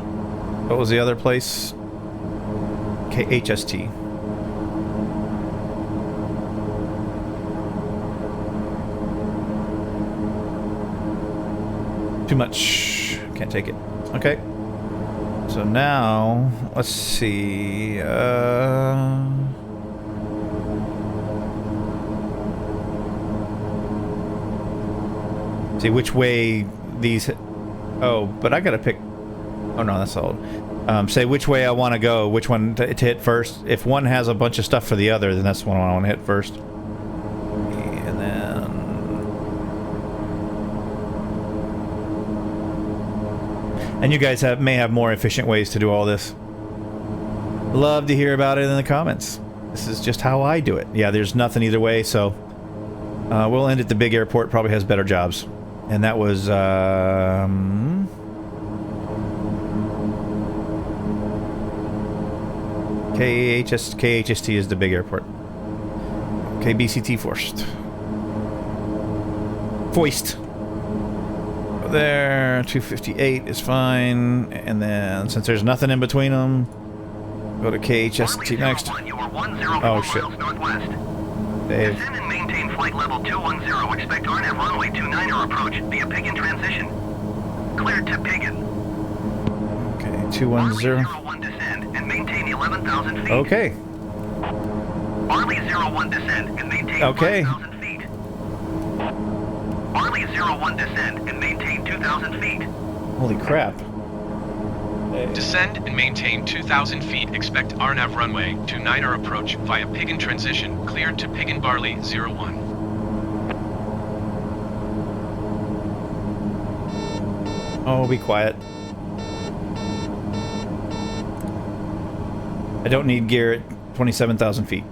What was the other place? KHST. Too much. Can't take it. Okay. So now, let's see. See which way these... Oh, but I gotta pick... Oh no, that's old. Say which way I want to go, which one to hit first. If one has a bunch of stuff for the other, then that's the one I want to hit first. And then... And you guys may have more efficient ways to do all this. Love to hear about it in the comments. This is just how I do it. Yeah, there's nothing either way, so... we'll end at the big airport, probably has better jobs. And that was, KHST is the big airport. KBCT first. Foist. There, 258 is fine. And then, since there's nothing in between them, go to KHST next. Oh, shit. Dave. Descend and maintain flight level 210. Expect RNAV runway 29er approach via Piggin transition. Cleared to Piggin. Okay, 210. Barley 01 descend and maintain 11,000 feet. Okay. Barley 01 descend and maintain 5,000 feet. Barley 01 descend and maintain 2,000 feet. Holy crap. Descend and maintain 2,000 feet. Expect RNAV runway 29er approach via Piggin transition. Cleared to Piggin Barley 01. Oh, be quiet. I don't need gear at 27,000 feet.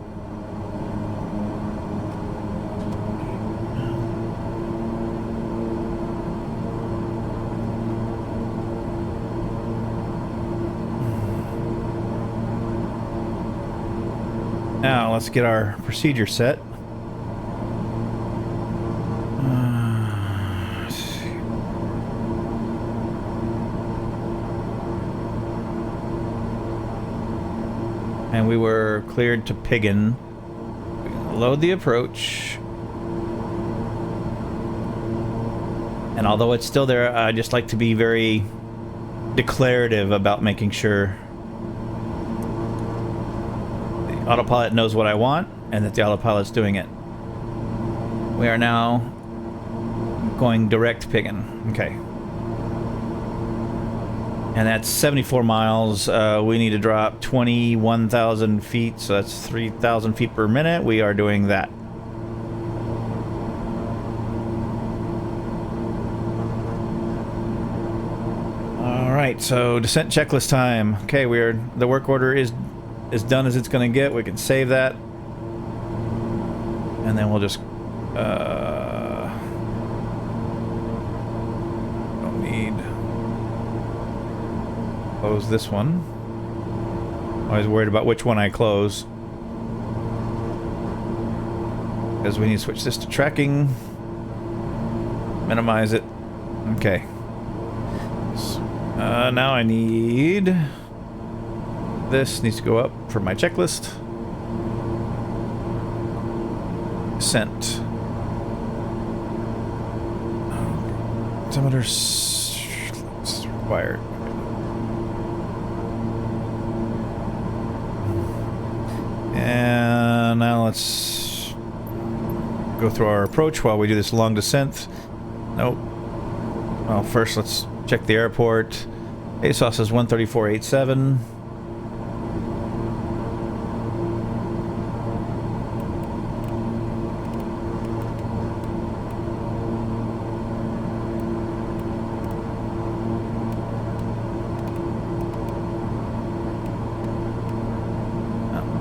Now, let's get our procedure set. Let's see. And we were cleared to Piggin. Load the approach. And although it's still there, I just like to be very declarative about making sure autopilot knows what I want, and that the autopilot's doing it. We are now going direct Piggin. Okay. And that's 74 miles. We need to drop 21,000 feet, so that's 3,000 feet per minute. We are doing that. All right, so descent checklist time. Okay, the work order is as done as it's going to get. We can save that, and then we'll just don't need. Close this one. Always worried about which one I close. Because we need to switch this to tracking. Minimize it. Okay. So, now I need... This needs to go up for my checklist. Sent. Altimeter required. And now let's go through our approach while we do this long descent. Nope. Well, first let's check the airport. ASOS is 134.87.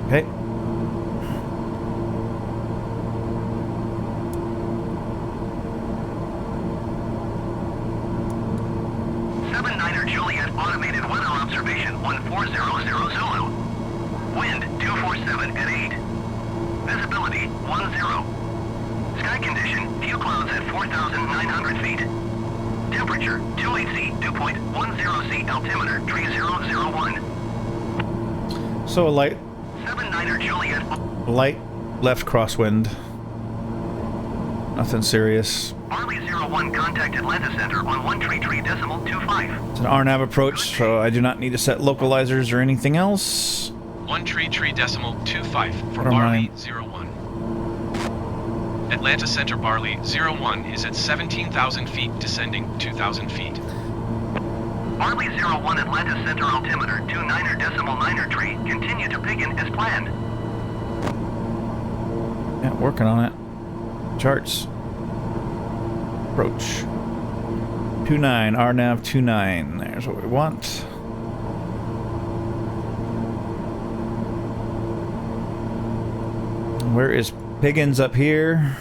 Okay. 79er Juliet automated weather observation 1400 Zulu. Wind 247 at 8. Visibility 10. Sky condition, few clouds at 4,900 feet. Temperature 28C, 2.10C, altimeter 3001. So a light 79er Juliet. light left crosswind. Nothing serious. Barley 01 contact Atlanta Center on 133.25. It's an RNAV approach, so I do not need to set localizers or anything else. 133.25 for Never Barley mind. 01. Atlanta Center Barley 01 is at 17,000 feet, descending 2,000 feet. Barley 01 Atlanta Center altimeter 29.9 continue to Piggin as planned. Yeah, working on it. Charts. Approach. 29, RNAV 29. There's what we want. Where is Piggins up here?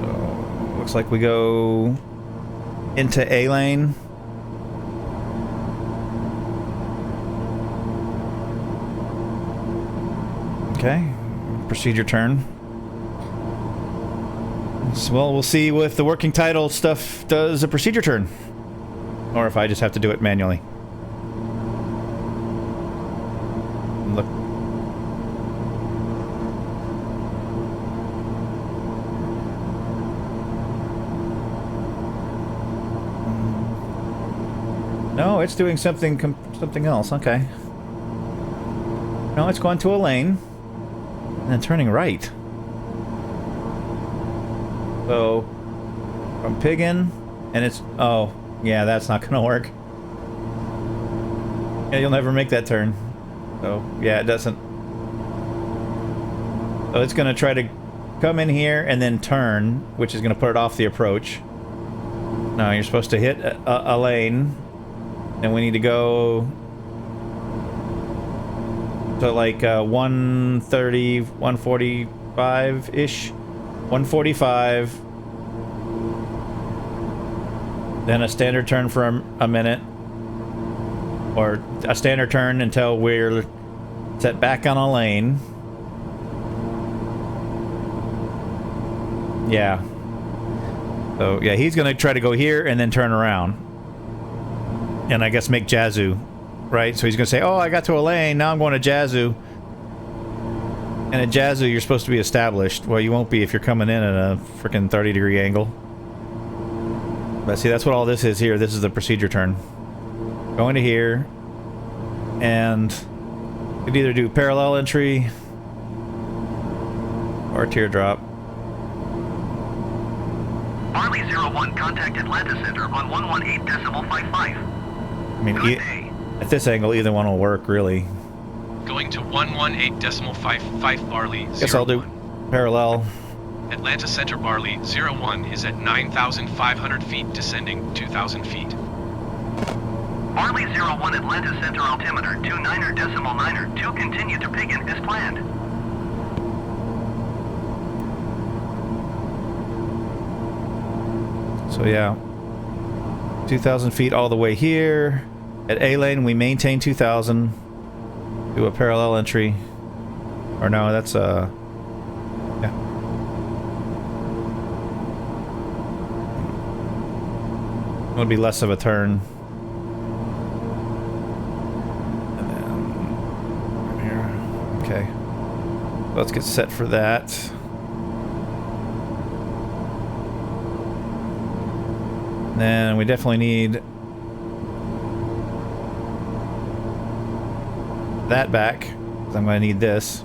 So, looks like we go into A lane. Okay. Procedure turn. So, well, we'll see if the working title stuff does a procedure turn. Or if I just have to do it manually. Look. No, it's doing something else. Okay. No, it's going to a lane and then turning right. So from Piggin, and it's oh yeah, that's not gonna work. Yeah, you'll never make that turn. So yeah, it doesn't. So it's gonna try to come in here and then turn, which is gonna put it off the approach. No, you're supposed to hit a lane. And we need to go to like 130, 145-ish. 145. Then a standard turn for a minute. Or a standard turn until we're set back on a lane. Yeah. So, yeah, he's going to try to go here and then turn around. And I guess make Yazoo, right? So he's going to say, oh, I got to a lane, now I'm going to Yazoo. And at Yazoo, you're supposed to be established. Well, you won't be if you're coming in at a freaking 30-degree angle. But see, that's what all this is here. This is the procedure turn. Going to here. And you could either do parallel entry Or teardrop. Barley 01 contact Atlanta Center on 118.55. I mean, Good day. at this angle, either one will work, really. Going to 118.55 Barley 01. Guess I'll do parallel. Atlanta Center Barley 01 is at 9,500 feet, descending 2,000 feet. Barley 01 Atlanta Center altimeter 29.9. Continue to Piggin as planned. So yeah, 2,000 feet all the way here. At A lane, we maintain 2,000. Do a parallel entry. Or no, that's yeah. It'll be less of a turn. And then here. Okay. Let's get set for that. Then we definitely need that back, because I'm going to need this.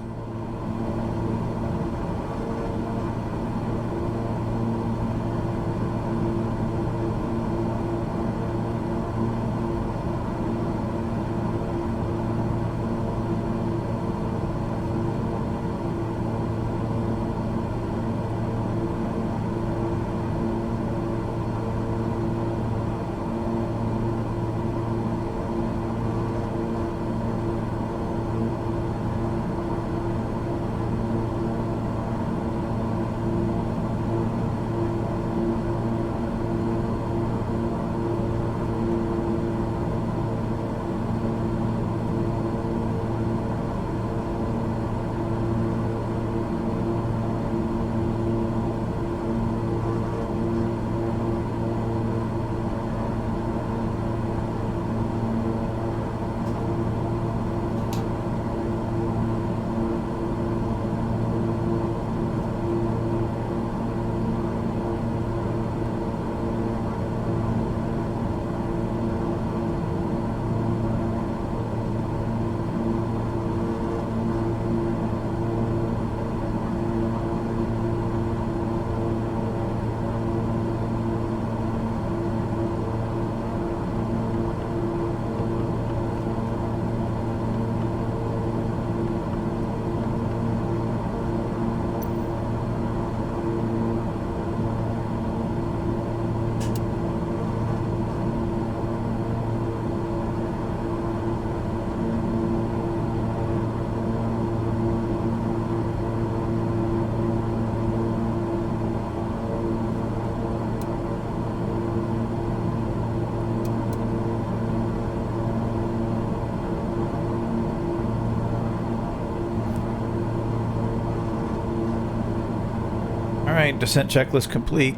Alright, descent checklist complete.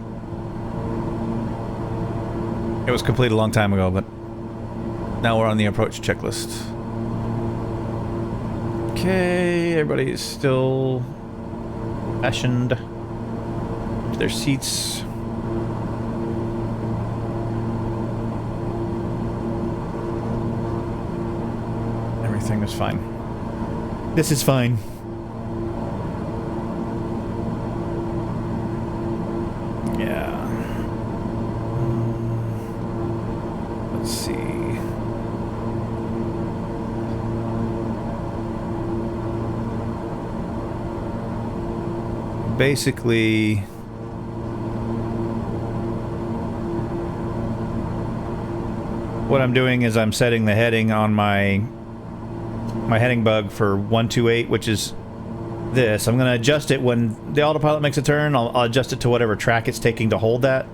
It was complete a long time ago, but now we're on the approach checklist. Okay, everybody's still fashioned to their seats. Everything is fine. This is fine. Yeah. Let's see. Basically, what I'm doing is I'm setting the heading on my heading bug for 128, which is this. I'm going to adjust it when the autopilot makes a turn. I'll adjust it to whatever track it's taking to hold that.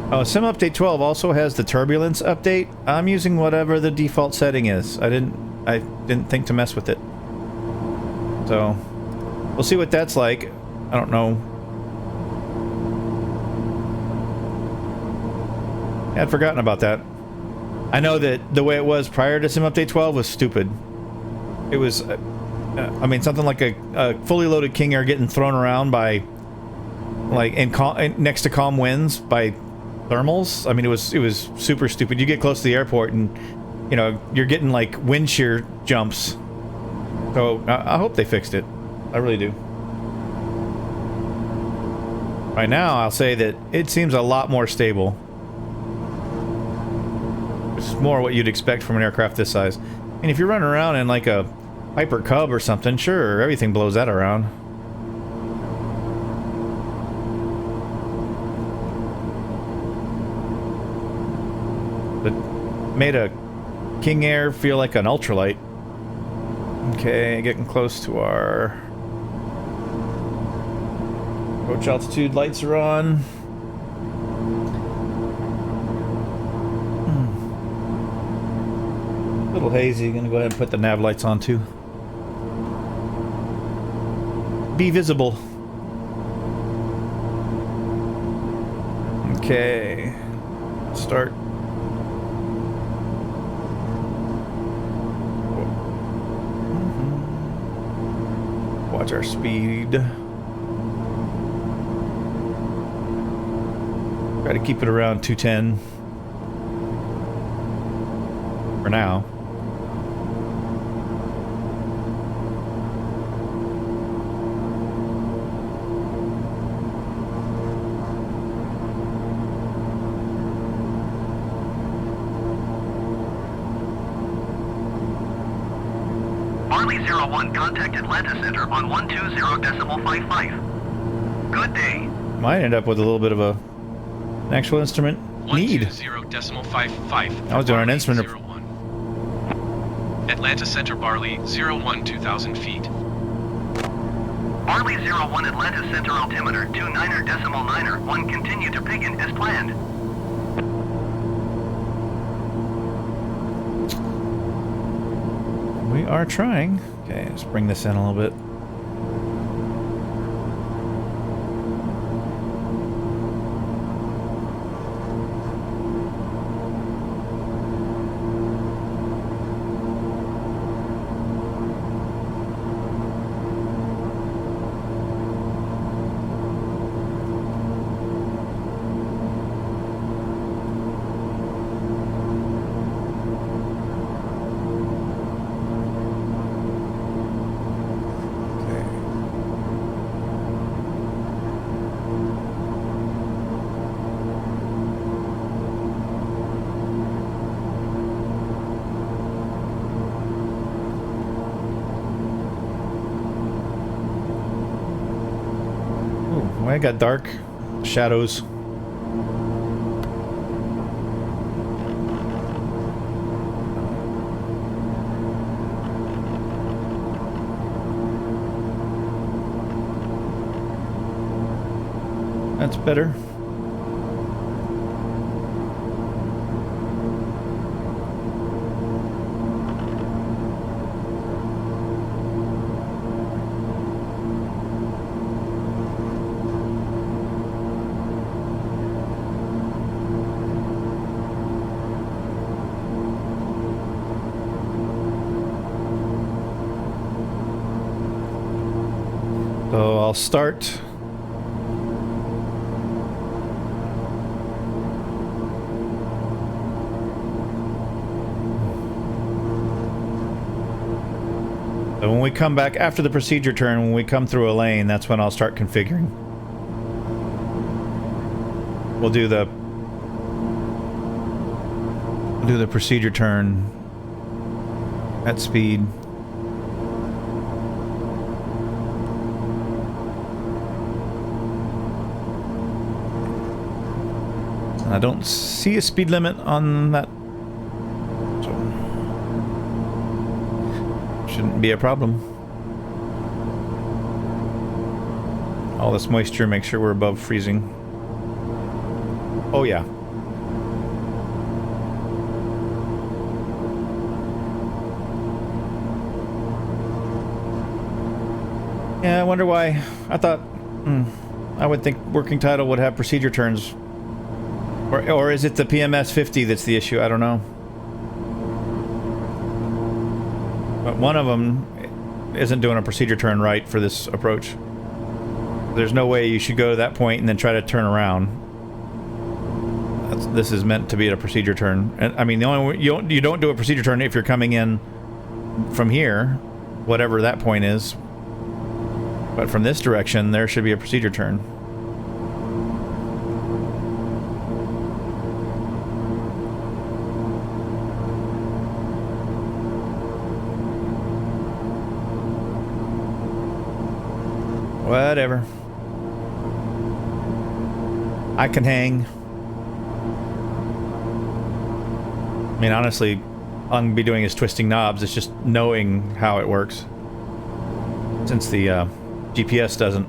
Oh, Sim Update 12 also has the turbulence update. I'm using whatever the default setting is. I didn't think to mess with it. So, we'll see what that's like. I don't know. I had forgotten about that. I know that the way it was prior to Sim Update 12 was stupid. It was, I mean, something like a fully loaded King Air getting thrown around by, like, next to calm winds by thermals. I mean, it was super stupid. You get close to the airport and, you know, you're getting, like, wind shear jumps. So, I hope they fixed it. I really do. Right now, I'll say that it seems a lot more stable. It's more what you'd expect from an aircraft this size. And if you're running around in like a Piper Cub or something, sure, everything blows that around. But made a King Air feel like an ultralight. Okay, getting close to our approach altitude. Lights are on. A little hazy. Gonna go ahead and put the nav lights on too. Be visible. Okay. Start. Watch our speed. Try to keep it around 210 for now. Barley 01, contact Atlanta Center on 120.55. Good day. Might end up with a little bit of an actual instrument need. 120.55. I was doing an instrument. 01. Atlanta Center Barley 01 2000 feet. Barley 01 Atlanta Center altimeter 29.9. Continue to Piggin as planned. We are trying. Okay, let's bring this in a little bit. I got dark shadows. That's better. So I'll start. So when we come back after the procedure turn, when we come through a lane, that's when I'll start configuring. We'll do the procedure turn at speed. I don't see a speed limit on that, so shouldn't be a problem. All this moisture, make sure we're above freezing. Oh yeah. Yeah, I wonder why. I thought... I would think working title would have procedure turns. Or is it the PMS 50 that's the issue? I don't know. But one of them isn't doing a procedure turn right for this approach. There's no way you should go to that point and then try to turn around. This is meant to be at a procedure turn. And I mean, the only way, you don't do a procedure turn if you're coming in from here, whatever that point is. But from this direction, there should be a procedure turn. Whatever. I can hang. I mean, honestly, all I'm gonna be doing is twisting knobs. It's just knowing how it works. Since the GPS doesn't.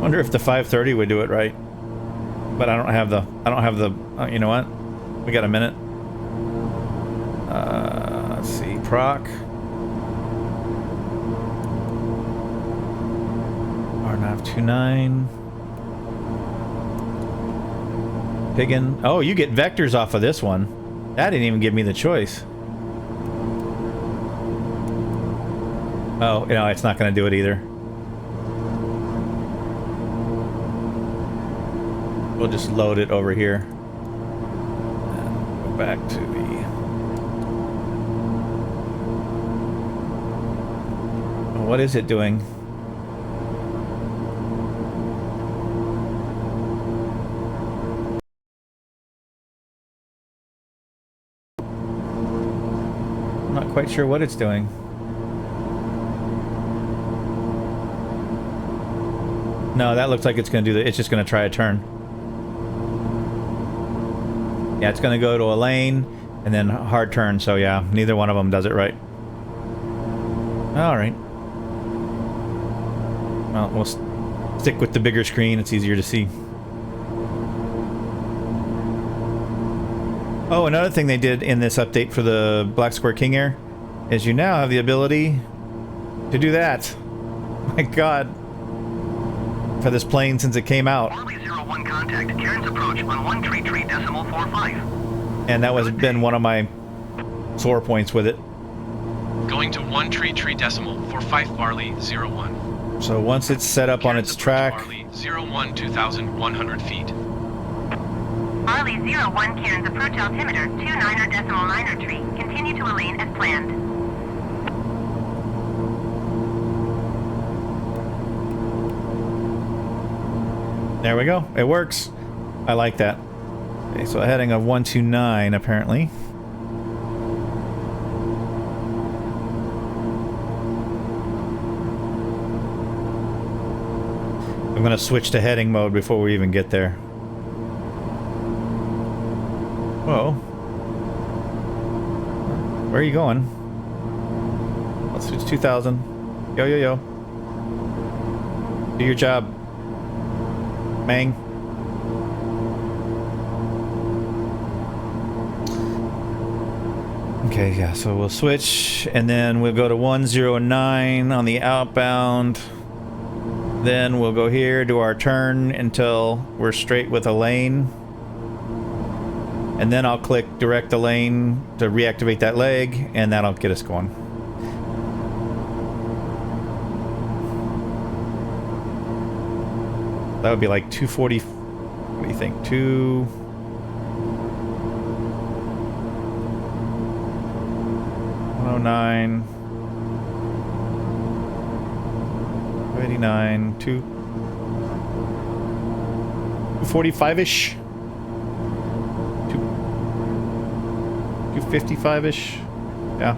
Wonder if the 530 would do it right. But I don't have the. You know what? We got a minute. Let's see. Proc. RNAV29. Piggin. Oh, you get vectors off of this one. That didn't even give me the choice. Oh, no, it's not going to do it either. We'll just load it over here. And go back to the... Oh, what is it doing? I'm not quite sure what it's doing. No, that looks like it's going to do the... It's just going to try a turn. Yeah, it's going to go to a lane and then hard turn. So yeah, neither one of them does it right. All right. Well, we'll stick with the bigger screen. It's easier to see. Oh, another thing they did in this update for the Black Square King Air is you now have the ability to do that. My God. For this plane since it came out. Barley 01 contact, Karen's approach on 133.45. And that was been one of my sore points with it. Going to 133.45 Barley 01. So once it's set up on its track... Barley 01 2,100 feet. Barley 01, Karen's approach altimeter, 29.9 tree. Continue to a lane as planned. There we go. It works. I like that. Okay, so a heading of 129 apparently. I'm going to switch to heading mode before we even get there. Whoa. Where are you going? Let's switch 2000. Yo, yo, yo. Do your job. Mang. Okay, yeah, so we'll switch and then we'll go to 109 on the outbound. Then we'll go here, do our turn until we're straight with a lane. And then I'll click direct the lane to reactivate that leg, and that'll get us going. That would be like 240. What do you think? 109. 289. 245-ish. 255-ish. Yeah.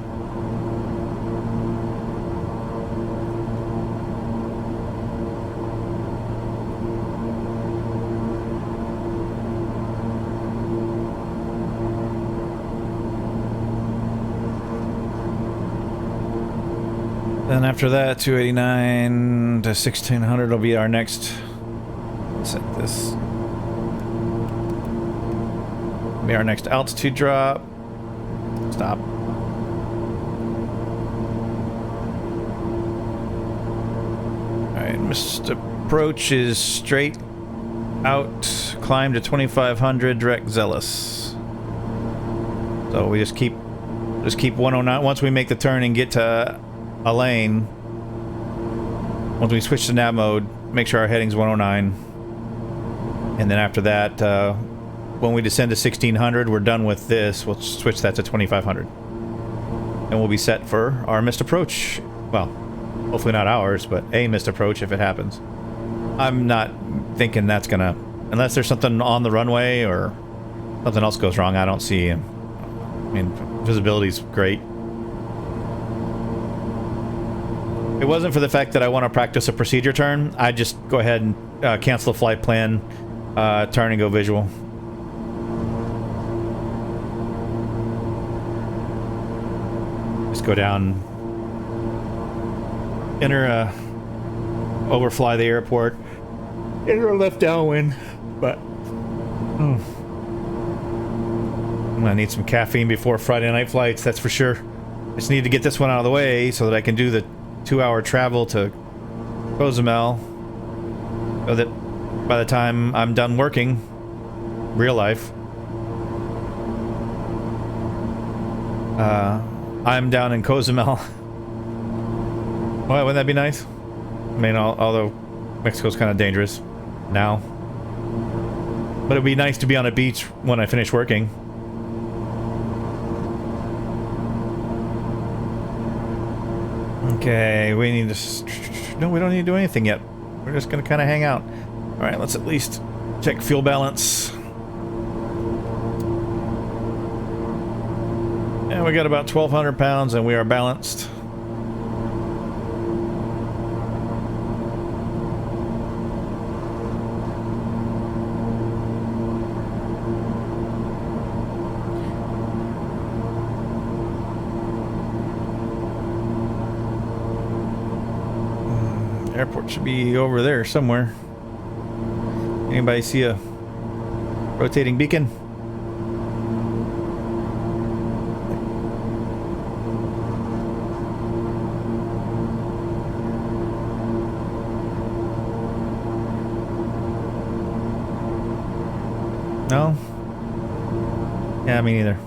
Then after that, 289 to 1600 will be our next. Set this. Be our next altitude drop. Stop. Missed approach is straight out, climb to 2500, direct Zealous. So we just keep 109. Once we make the turn and get to a lane, once we switch to nav mode, make sure our heading's 109. And then after that, when we descend to 1600, we're done with this. We'll switch that to 2500. And we'll be set for our missed approach. Well, hopefully not ours, but a missed approach if it happens. I'm not thinking that's gonna... Unless there's something on the runway or something else goes wrong, I don't see... I mean, visibility's great. If it wasn't for the fact that I want to practice a procedure turn, I'd just go ahead and cancel the flight plan, turn and go visual. Just go down, enter overfly the airport, enter a left downwind, but I'm gonna need some caffeine before Friday night flights, that's for sure. Just need to get this one out of the way so that I can do the 2-hour travel to Cozumel, so that by the time I'm done working, real life, I'm down in Cozumel. Well, wouldn't that be nice? I mean, although Mexico's kind of dangerous now. But it'd be nice to be on a beach when I finish working. Okay, we need to... No, we don't need to do anything yet. We're just going to kind of hang out. Alright, let's at least check fuel balance. And we got about 1,200 pounds and we are balanced. Airport should be over there somewhere. Anybody see a rotating beacon? No? Yeah, me neither.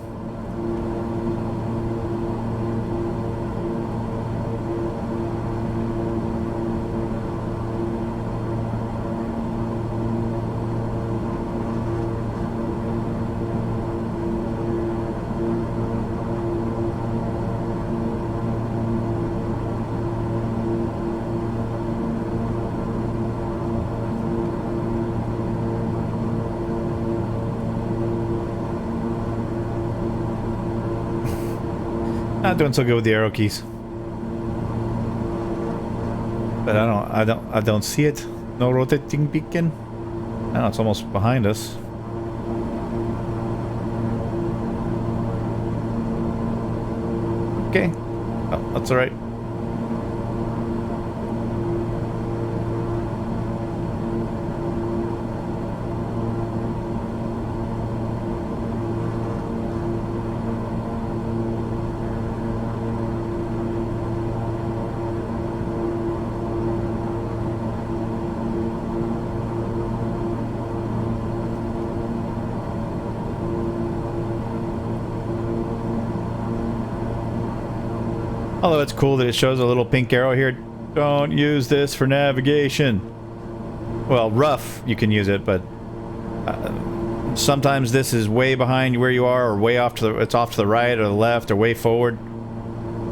Not doing so good with the arrow keys, but I don't see it. No rotating beacon. Now it's almost behind us. Okay, oh, that's all right. Although it's cool that it shows a little pink arrow here. Don't use this for navigation. Well, rough, you can use it, but sometimes this is way behind where you are, or way off to the, it's off to the right or the left or way forward.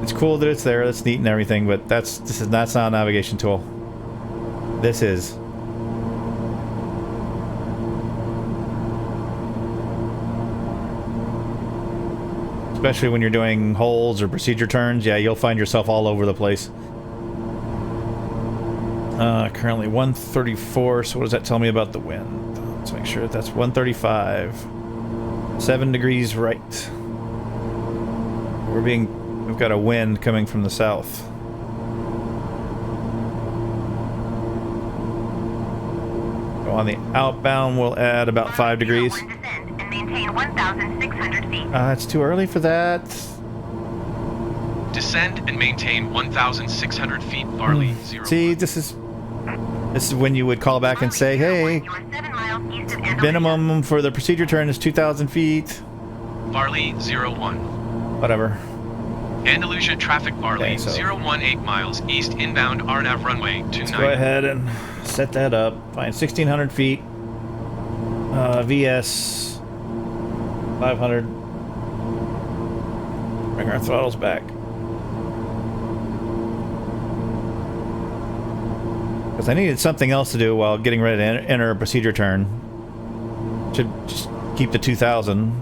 It's cool that it's there, that's neat and everything, but that's not a navigation tool. This is. Especially when you're doing holes or procedure turns, yeah, you'll find yourself all over the place. Currently 134, so what does that tell me about the wind? Let's make sure that's 135. 7 degrees right. We've got a wind coming from the south. So on the outbound, we'll add about 5 degrees. Maintain 1,600 feet. It's too early for that. Descend and maintain 1,600 feet, Barley 01. See, this is... This is when you would call back and say, hey, You are 7 miles east of Andalusia. minimum for the procedure turn is 2,000 feet. Barley 01. Whatever. Andalusia traffic Barley Okay, so- 018 miles east inbound RNAV runway 29. Let's go ahead and set that up. Find 1,600 feet. VS 500. Bring our throttles back. Because I needed something else to do while getting ready to enter a procedure turn. Should just keep the 2,000.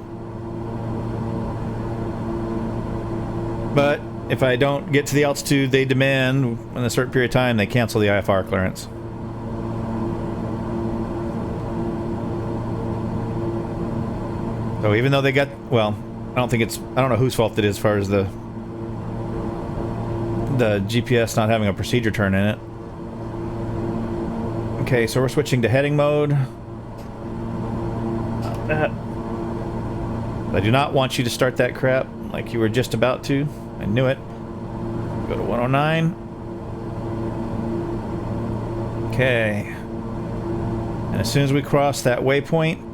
But if I don't get to the altitude they demand in a certain period of time, they cancel the IFR clearance. So even though they got, well, I don't know whose fault it is as far as the GPS not having a procedure turn in it. Okay, so we're switching to heading mode. Not that. I do not want you to start that crap like you were just about to. I knew it. Go to 109. Okay. And as soon as we cross that waypoint,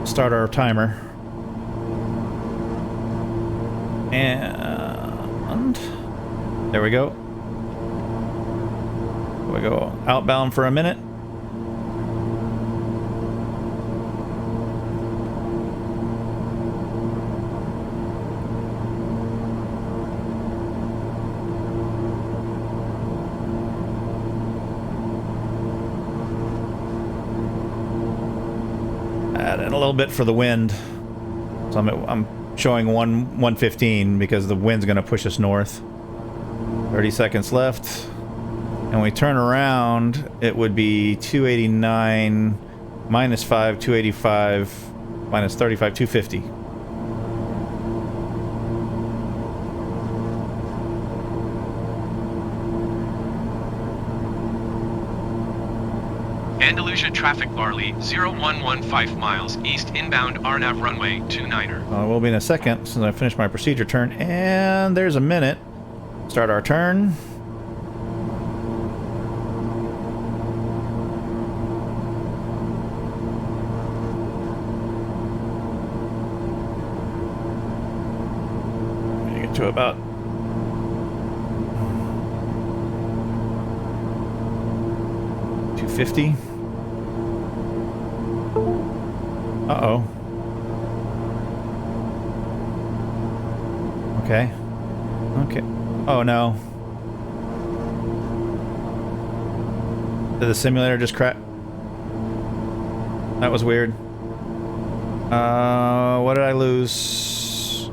start our timer. And there we go. We go outbound for a minute. Add in a little bit for the wind. So I'm showing 115 because the wind's going to push us north. 30 seconds left. And when we turn around, it would be 289 minus 5, 285 minus 35, 250. Andalusia traffic Barley 0115 miles east inbound RNAV runway 29er. We'll be in a second since I finished my procedure turn. And there's a minute. Start our turn. Get to about 250. Uh-oh. Okay. Okay. Oh, no. Did the simulator just crash? That was weird. What did I lose?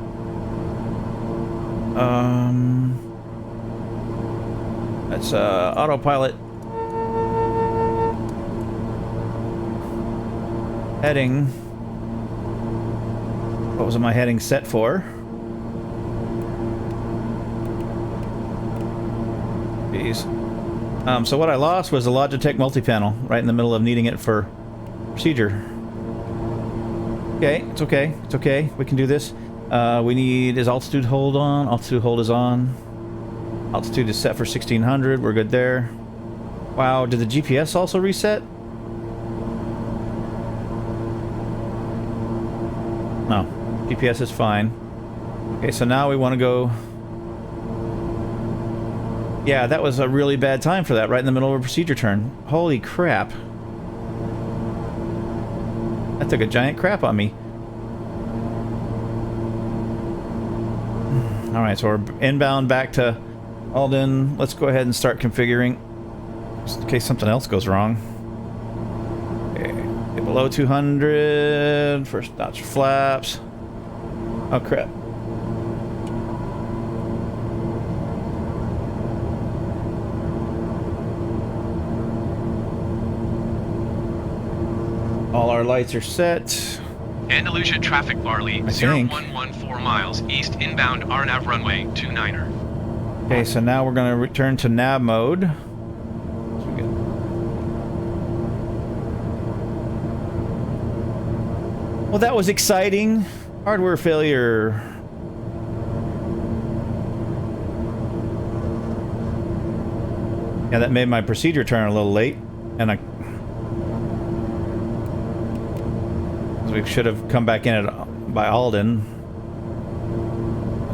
That's autopilot. Heading. What was my heading set for? Jeez. So what I lost was the Logitech multi-panel right in the middle of needing it for procedure. Okay, it's okay. It's okay. We can do this. We need... Is altitude hold on? Altitude hold is on. Altitude is set for 1600. We're good there. Wow, did the GPS also reset? No. GPS is fine. Okay, so now we want to go... Yeah, that was a really bad time for that, right in the middle of a procedure turn. Holy crap. That took a giant crap on me. Alright, so we're inbound back to Alden. Let's go ahead and start configuring, just in case something else goes wrong. Okay, get below 200. First notch flaps. Oh crap. All our lights are set. Andalusia traffic Barley 0114 miles east inbound RNAV runway 29er. Okay, so now we're going to return to nav mode. Well, that was exciting. Hardware failure. Yeah, that made my procedure turn a little late, and we should have come back in it by Alden.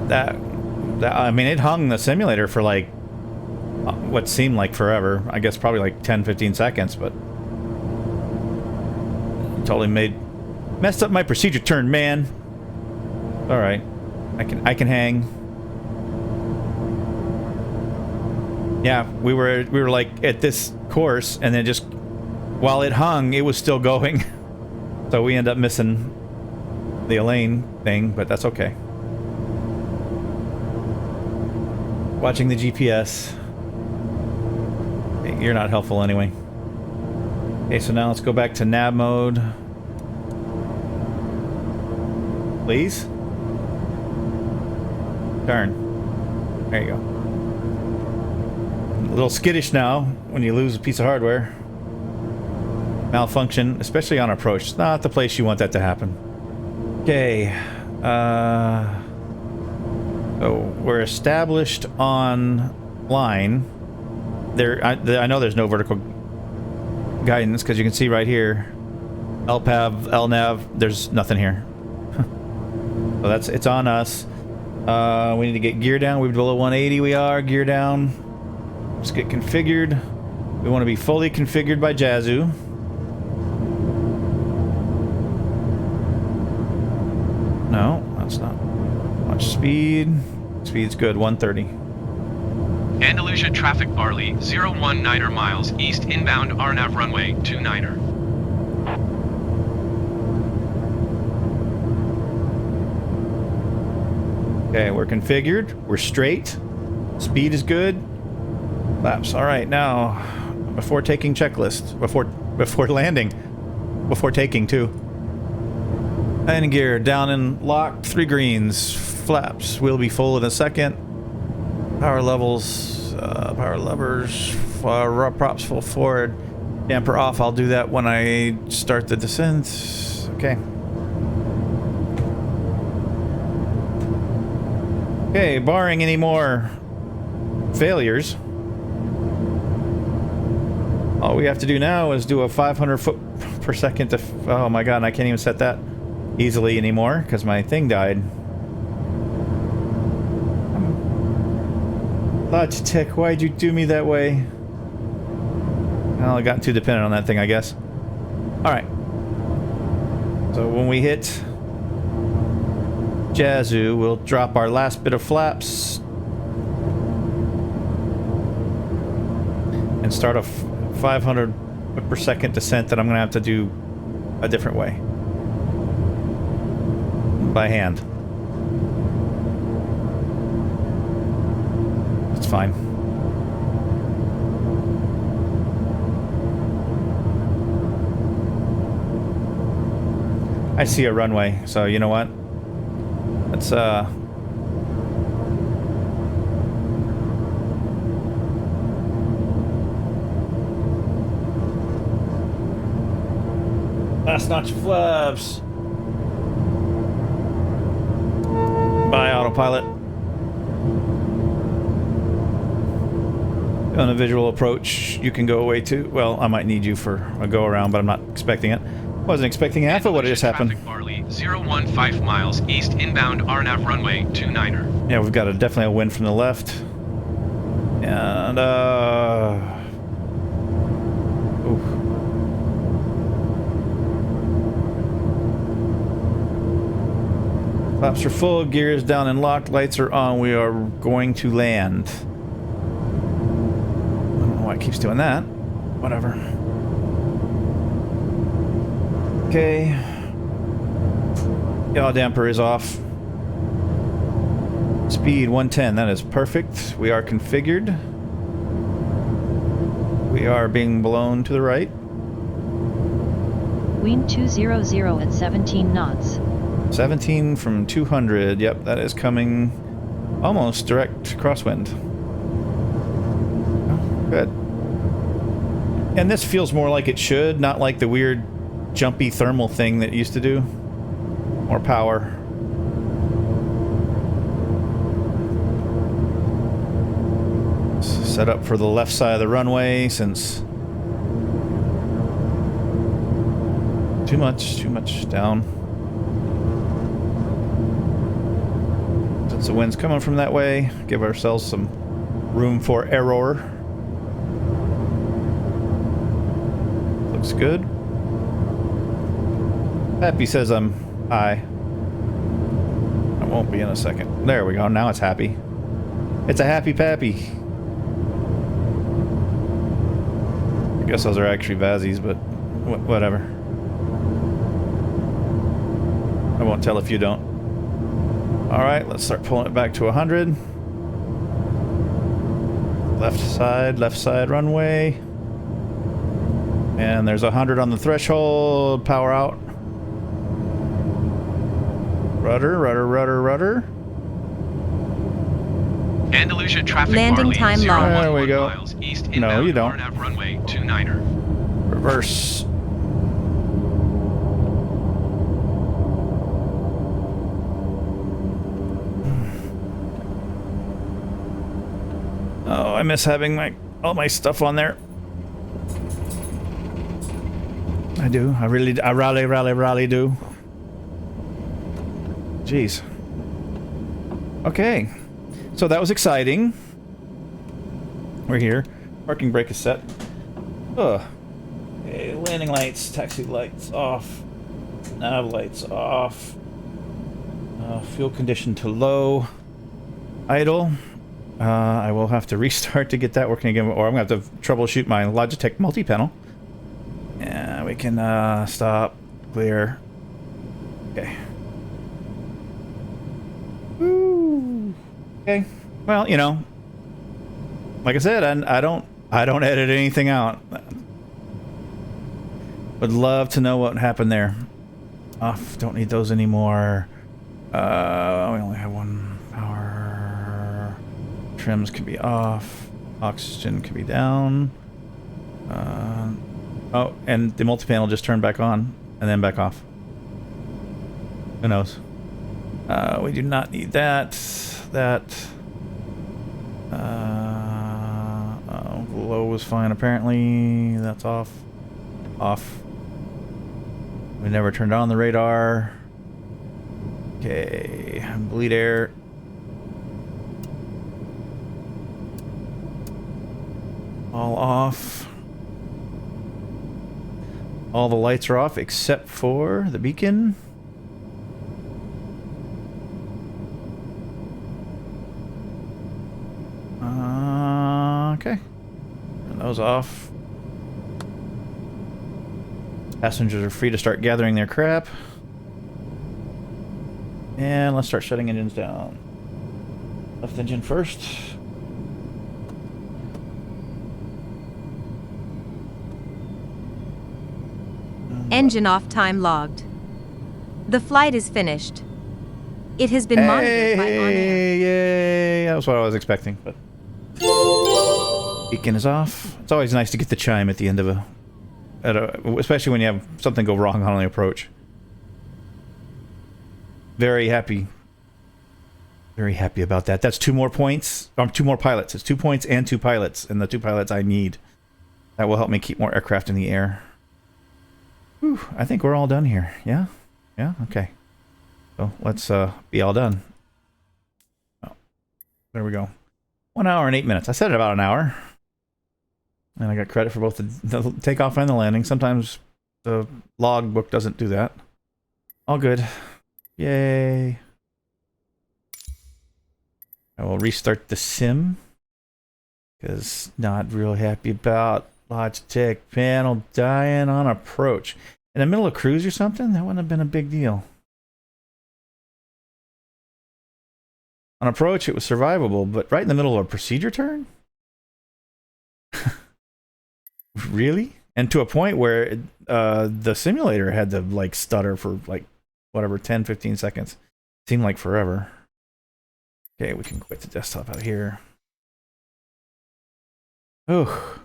That I mean, it hung the simulator for like what seemed like forever. I guess probably like 10-15 seconds, but totally messed up my procedure turn, man. All right, I can hang. Yeah, we were like at this course, and then just while it hung, it was still going. So we end up missing the Elaine thing, but that's okay. Watching the GPS. Hey, you're not helpful anyway. Okay, so now let's go back to nav mode. Please? Turn. There you go. A little skittish now when you lose a piece of hardware. Malfunction, especially on approach. It's not the place you want that to happen. Okay. So we're established on line. I know there's no vertical guidance because you can see right here. LPAV, LNAV, there's nothing here. So it's on us. We need to get gear down. We're below 180. We are gear down. Just get configured. We want to be fully configured by Yazoo. No, that's not. Watch speed. Speed's good, 130. Andalusia traffic Barley, 019er miles east inbound RNAV runway 29er. Okay, we're configured. We're straight. Speed is good. Flaps. All right, now before taking checklist, before landing, before taking too. Landing gear down and locked. 3 greens. Flaps will be full in a second. Power levels, power levers, props full forward. Damper off. I'll do that when I start the descent. Okay. Okay, barring any more failures, all we have to do now is do a 500 foot per second to... Oh my god, I can't even set that easily anymore because my thing died. Logitech, why'd you do me that way? Well, I got too dependent on that thing, I guess. Alright. So when we hit Yazoo, we'll drop our last bit of flaps and start a 500 per second descent that I'm going to have to do a different way. By hand. It's fine. I see a runway, so you know what? Let's last notch of flaps. Bye, autopilot. On a visual approach, you can go away too. Well, I might need you for a go around, but I'm not expecting it. Wasn't expecting half of what just happened. Barley, 015 miles east inbound RNAV runway 29er. Yeah, we've got definitely a wind from the left. And oof. Flaps are full, gear is down and locked, lights are on. We are going to land. I don't know why it keeps doing that. Whatever. Okay. Yaw damper is off. Speed 110, that is perfect. We are configured. We are being blown to the right. Wind 200 at 17 knots. 17 from 200. Yep, that is coming almost direct crosswind. Oh, good. And this feels more like it should, not like the weird jumpy thermal thing that it used to do. More power. Set up for the left side of the runway since too much down. Since the wind's coming from that way, give ourselves some room for error. Looks good. Happy says I'm high. I won't be in a second. There we go. Now it's happy. It's a happy pappy. I guess those are actually Vazzies, but whatever. I won't tell if you don't. Alright, let's start pulling it back to 100. Left side runway. And there's 100 on the threshold. Power out. Rudder. Andalusia traffic Landing Barley, time logged. 011 There we go. miles east No, inbound you don't. RNAV runway 29er. Reverse. Oh, I miss having all my stuff on there. I do. I rally do. Jeez. Okay. So that was exciting. We're here. Parking brake is set. Ugh. Okay, landing lights, taxi lights off. Nav lights off. Fuel condition to low. Idle. I will have to restart to get that working again, or I'm going to have to troubleshoot my Logitech multi-panel. Yeah, we can stop, clear. Okay. Woo. Okay. Well, you know, like I said, I don't edit anything out. Would love to know what happened there. Off. Don't need those anymore. We only have one power. Trims can be off. Oxygen can be down. Oh, and the multi-panel just turned back on and then back off. Who knows? We do not need that. Low was fine apparently. That's off. Off. We never turned on the radar. Okay, bleed air. All off. All the lights are off except for the beacon. Okay. And those off. Passengers are free to start gathering their crap. And let's start shutting engines down. Left engine first. Engine off time logged. The flight is finished. It has been monitored by OnAir. Yay! That was what I was expecting. But beacon is off. It's always nice to get the chime at the end of especially when you have something go wrong on the approach. Very happy. Very happy about that. That's 2 more points. 2 more pilots. It's 2 points and 2 pilots, and the 2 pilots I need. That will help me keep more aircraft in the air. Whew, I think we're all done here. Yeah? Yeah? Okay. So let's be all done. Oh, there we go. 1 hour and 8 minutes. I said it about an hour. And I got credit for both the takeoff and the landing. Sometimes the logbook doesn't do that. All good. Yay. I will restart the sim. Because not real happy about Logitech panel dying on approach. In the middle of cruise or something? That wouldn't have been a big deal. On approach, it was survivable, but right in the middle of a procedure turn? Really? And to a point where the simulator had to like stutter for like whatever 10-15 seconds. Seemed like forever. Okay, we can quit the desktop out here. Oh.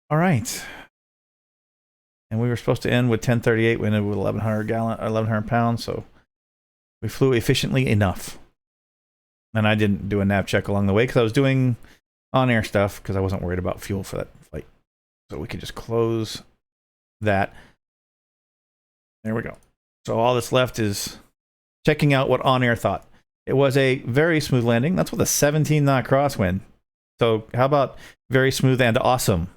All right. And we were supposed to end with 1038. We ended with 1,100 pounds. So we flew efficiently enough. And I didn't do a nav check along the way because I was doing on-air stuff because I wasn't worried about fuel for that flight. So we could just close that. There we go. So all that's left is checking out what OnAir thought. It was a very smooth landing. That's with a 17-knot crosswind. So how about very smooth and awesome?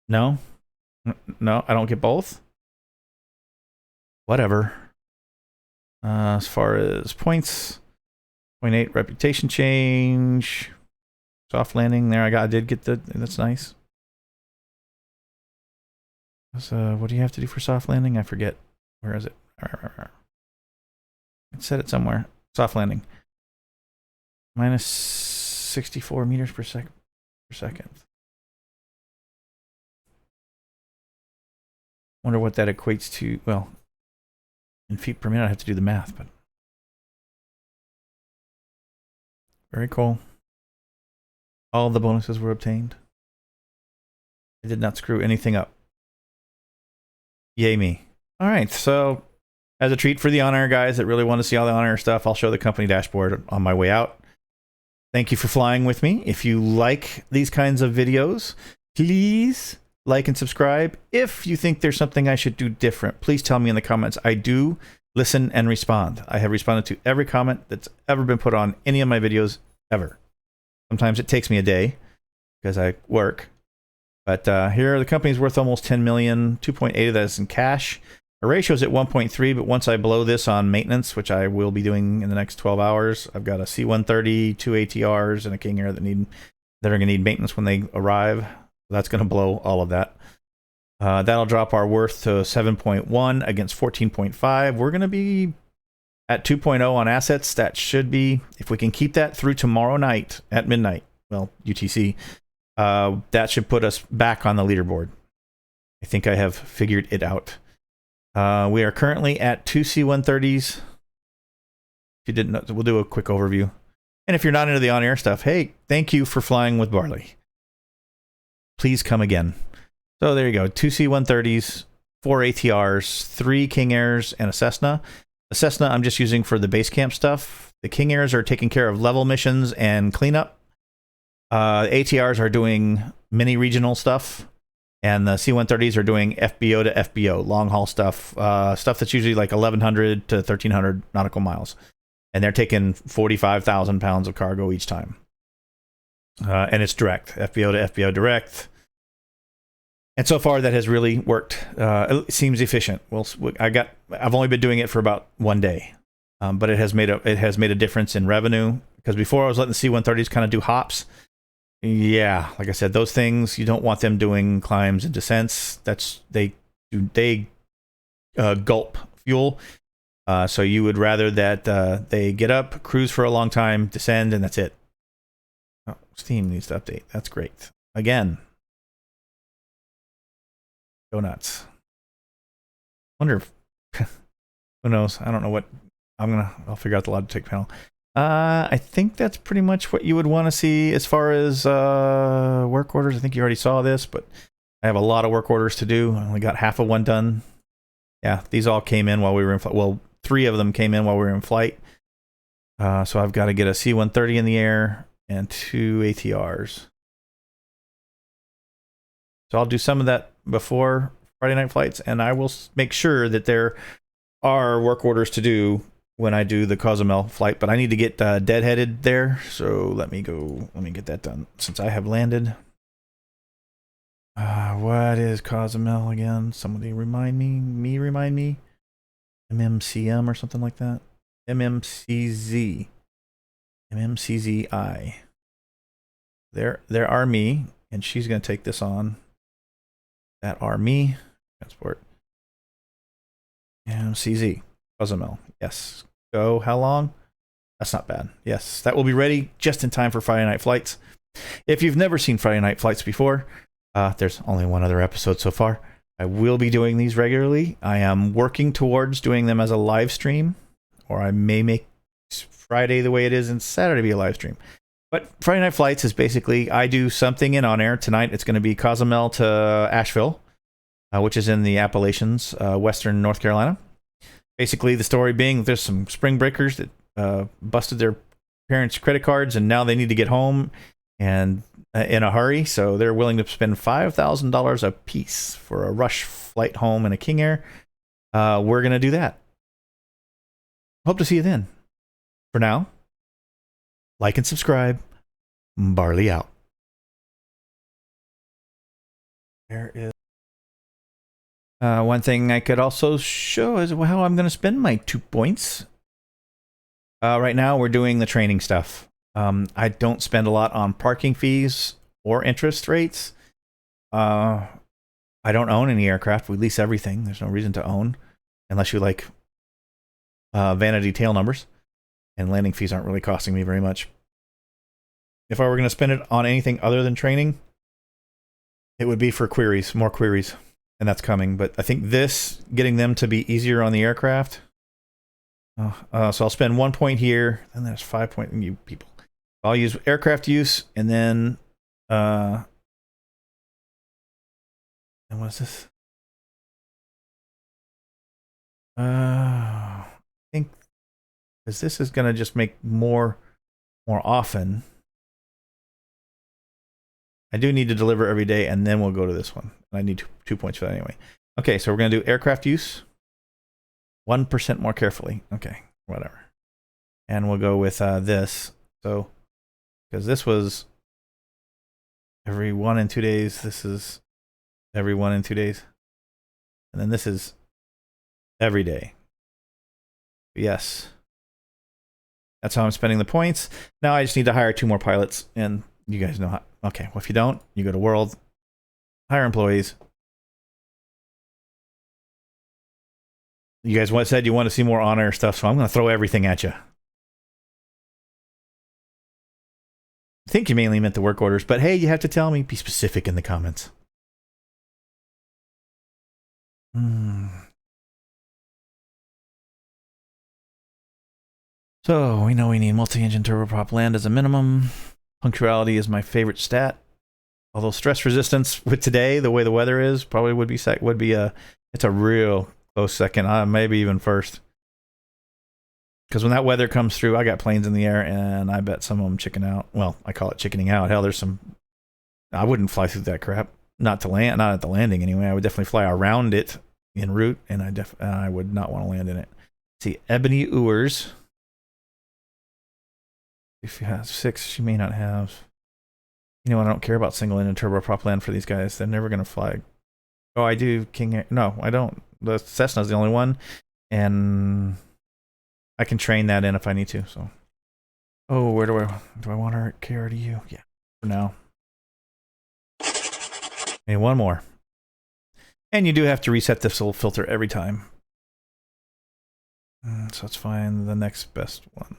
No? No, I don't get both? Whatever. As far as points, 0.8 reputation change. Soft landing there. I did get the, that's nice. So, what do you have to do for soft landing? I forget. Where is it? It said it somewhere. Soft landing. Minus 64 meters per second. Wonder what that equates to. Well, in feet per minute, I have to do the math, but very cool. All the bonuses were obtained. I did not screw anything up. Yay me. All right, so as a treat for the OnAir guys that really want to see all the OnAir stuff, I'll show the company dashboard on my way out. Thank you for flying with me. If you like these kinds of videos, please like and subscribe. If you think there's something I should do different, please tell me in the comments. I do listen and respond. I have responded to every comment that's ever been put on any of my videos ever. Sometimes it takes me a day because I work. But here, the company's worth almost 10 million. 2.8 of that is in cash. Our ratio is at 1.3, but once I blow this on maintenance, which I will be doing in the next 12 hours, I've got a C-130, 2 ATRs, and a King Air that are going to need maintenance when they arrive. That's going to blow all of that. That'll drop our worth to 7.1 against 14.5. We're going to be at 2.0 on assets. That should be, if we can keep that through tomorrow night at midnight, well, UTC, that should put us back on the leaderboard. I think I have figured it out. We are currently at 2 C-130s. If you didn't know, we'll do a quick overview. And if you're not into the on-air stuff, hey, thank you for flying with Barley. Please come again. So there you go. 2 C-130s, 4 ATRs, 3 King Airs, and a Cessna. The Cessna I'm just using for the base camp stuff. The King Airs are taking care of level missions and cleanup. ATRs are doing mini regional stuff. And the C-130s are doing FBO to FBO, long haul stuff. Stuff that's usually like 1,100 to 1,300 nautical miles. And they're taking 45,000 pounds of cargo each time. And it's direct, FBO to FBO direct. And so far that has really worked. It seems efficient. Well, I've only been doing it for about 1 day. But it has made a difference in revenue. Because before I was letting the C-130s kind of do hops. Yeah, like I said, those things, you don't want them doing climbs and descents. They gulp fuel. So you would rather that they get up, cruise for a long time, descend, and that's it. Oh, Steam needs to update. That's great. Again. Go nuts. Wonder if, who knows? I don't know what I'll figure out the Logitech panel. I think that's pretty much what you would want to see as far as work orders. I think you already saw this, but I have a lot of work orders to do. I only got half of one done. Yeah, these all came in while we were in flight. Well, 3 of them came in while we were in flight. So I've got to get a C-130 in the air and 2 ATRs. So I'll do some of that before Friday night flights, and I will make sure that there are work orders to do when I do the Cozumel flight, but I need to get deadheaded there. So let me get that done since I have landed. What is Cozumel again? Somebody remind me. Remind me. MMCM or something like that. MMCZ. MMCZI. There are me, and she's going to take this on. That are me. Transport. MCZ. Cozumel. Yes. Go. How long? That's not bad. Yes. That will be ready just in time for Friday night flights. If you've never seen Friday night flights before, there's only one other episode so far. I will be doing these regularly. I am working towards doing them as a live stream, or I may make Friday the way it is and Saturday be a live stream. But Friday night flights is basically I do something in OnAir. Tonight it's going to be Cozumel to Asheville, which is in the Appalachians, western North Carolina. Basically, the story being there's some spring breakers that busted their parents' credit cards, and now they need to get home. and in a hurry, so they're willing to spend $5,000 a piece for a rush flight home in a King Air. We're going to do that. Hope to see you then. For now, like and subscribe. Barley out. There is one thing I could also show is how I'm going to spend my 2 points. Right now, we're doing the training stuff. I don't spend a lot on parking fees or interest rates. I don't own any aircraft. We lease everything. There's no reason to own unless you like vanity tail numbers. And landing fees aren't really costing me very much. If I were going to spend it on anything other than training, it would be for queries, more queries. And that's coming. But I think this, getting them to be easier on the aircraft. So I'll spend 1 point here, and there's 5 points. You people. I'll use aircraft use, and then and what's this? I think because this is gonna just make more often. I do need to deliver every day, and then we'll go to this one. I need 2 points for that anyway. Okay, so we're gonna do aircraft use. 1% more carefully. Okay, whatever. And we'll go with this. So, because this was every 1 and 2 days. This is every 1 and 2 days. And then this is every day. Yes. That's how I'm spending the points. Now I just need to hire 2 more pilots. And you guys know how. Okay, well, if you don't, you go to World, hire employees. You guys said you want to see more OnAir stuff, so I'm going to throw everything at you. I think you mainly meant the work orders, but hey, you have to tell me. Be specific in the comments. So, we know we need multi-engine turboprop land as a minimum. Punctuality is my favorite stat. Although stress resistance with today, the way the weather is, probably would be it's a real close second, maybe even first. Because when that weather comes through, I got planes in the air, and I bet some of them chicken out. Well, I call it chickening out. Hell, there's some. I wouldn't fly through that crap. Not to land, not at the landing anyway. I would definitely fly around it en route, and I would not want to land in it. See, Ebony Ewers. If you have 6, she may not have. You know what? I don't care about single engine turboprop land for these guys. They're never going to fly. Oh, I do King Air. No, I don't. The Cessna's the only one, and I can train that in if I need to. So, oh, where do I want her at KRDU? Yeah, for now. And 1 more, and you do have to reset this little filter every time. So let's find the next best one.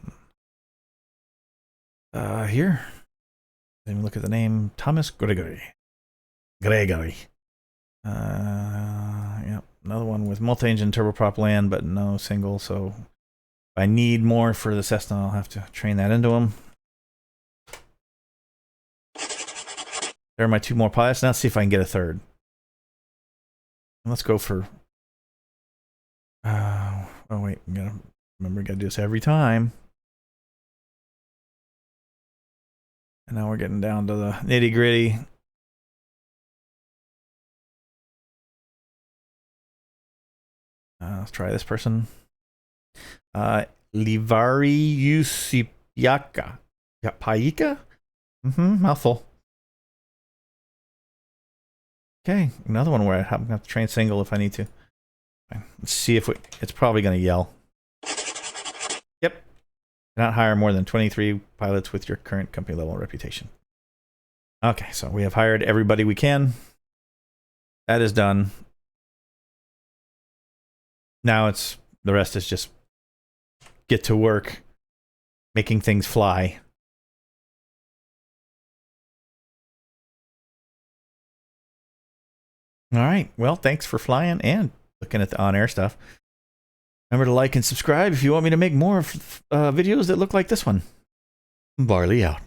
Here. Let me look at the name. Thomas Gregory. Yep. Another one with multi-engine turboprop land, but no single. So if I need more for the Cessna, I'll have to train that into them. There are my 2 more pilots. Now let's see if I can get a 3rd. Let's go for. Oh wait, gotta do this every time. And now we're getting down to the nitty gritty. Let's try this person. Livari Yusipiaka. Paika? Mouthful. Okay, another one where I have to train single if I need to. Let's see if it's probably going to yell. Yep. Cannot hire more than 23 pilots with your current company level reputation. Okay, so we have hired everybody we can. That is done. Now the rest is just get to work making things fly. All right. Well, thanks for flying and looking at the OnAir stuff. Remember to like and subscribe if you want me to make more videos that look like this one. Barley out.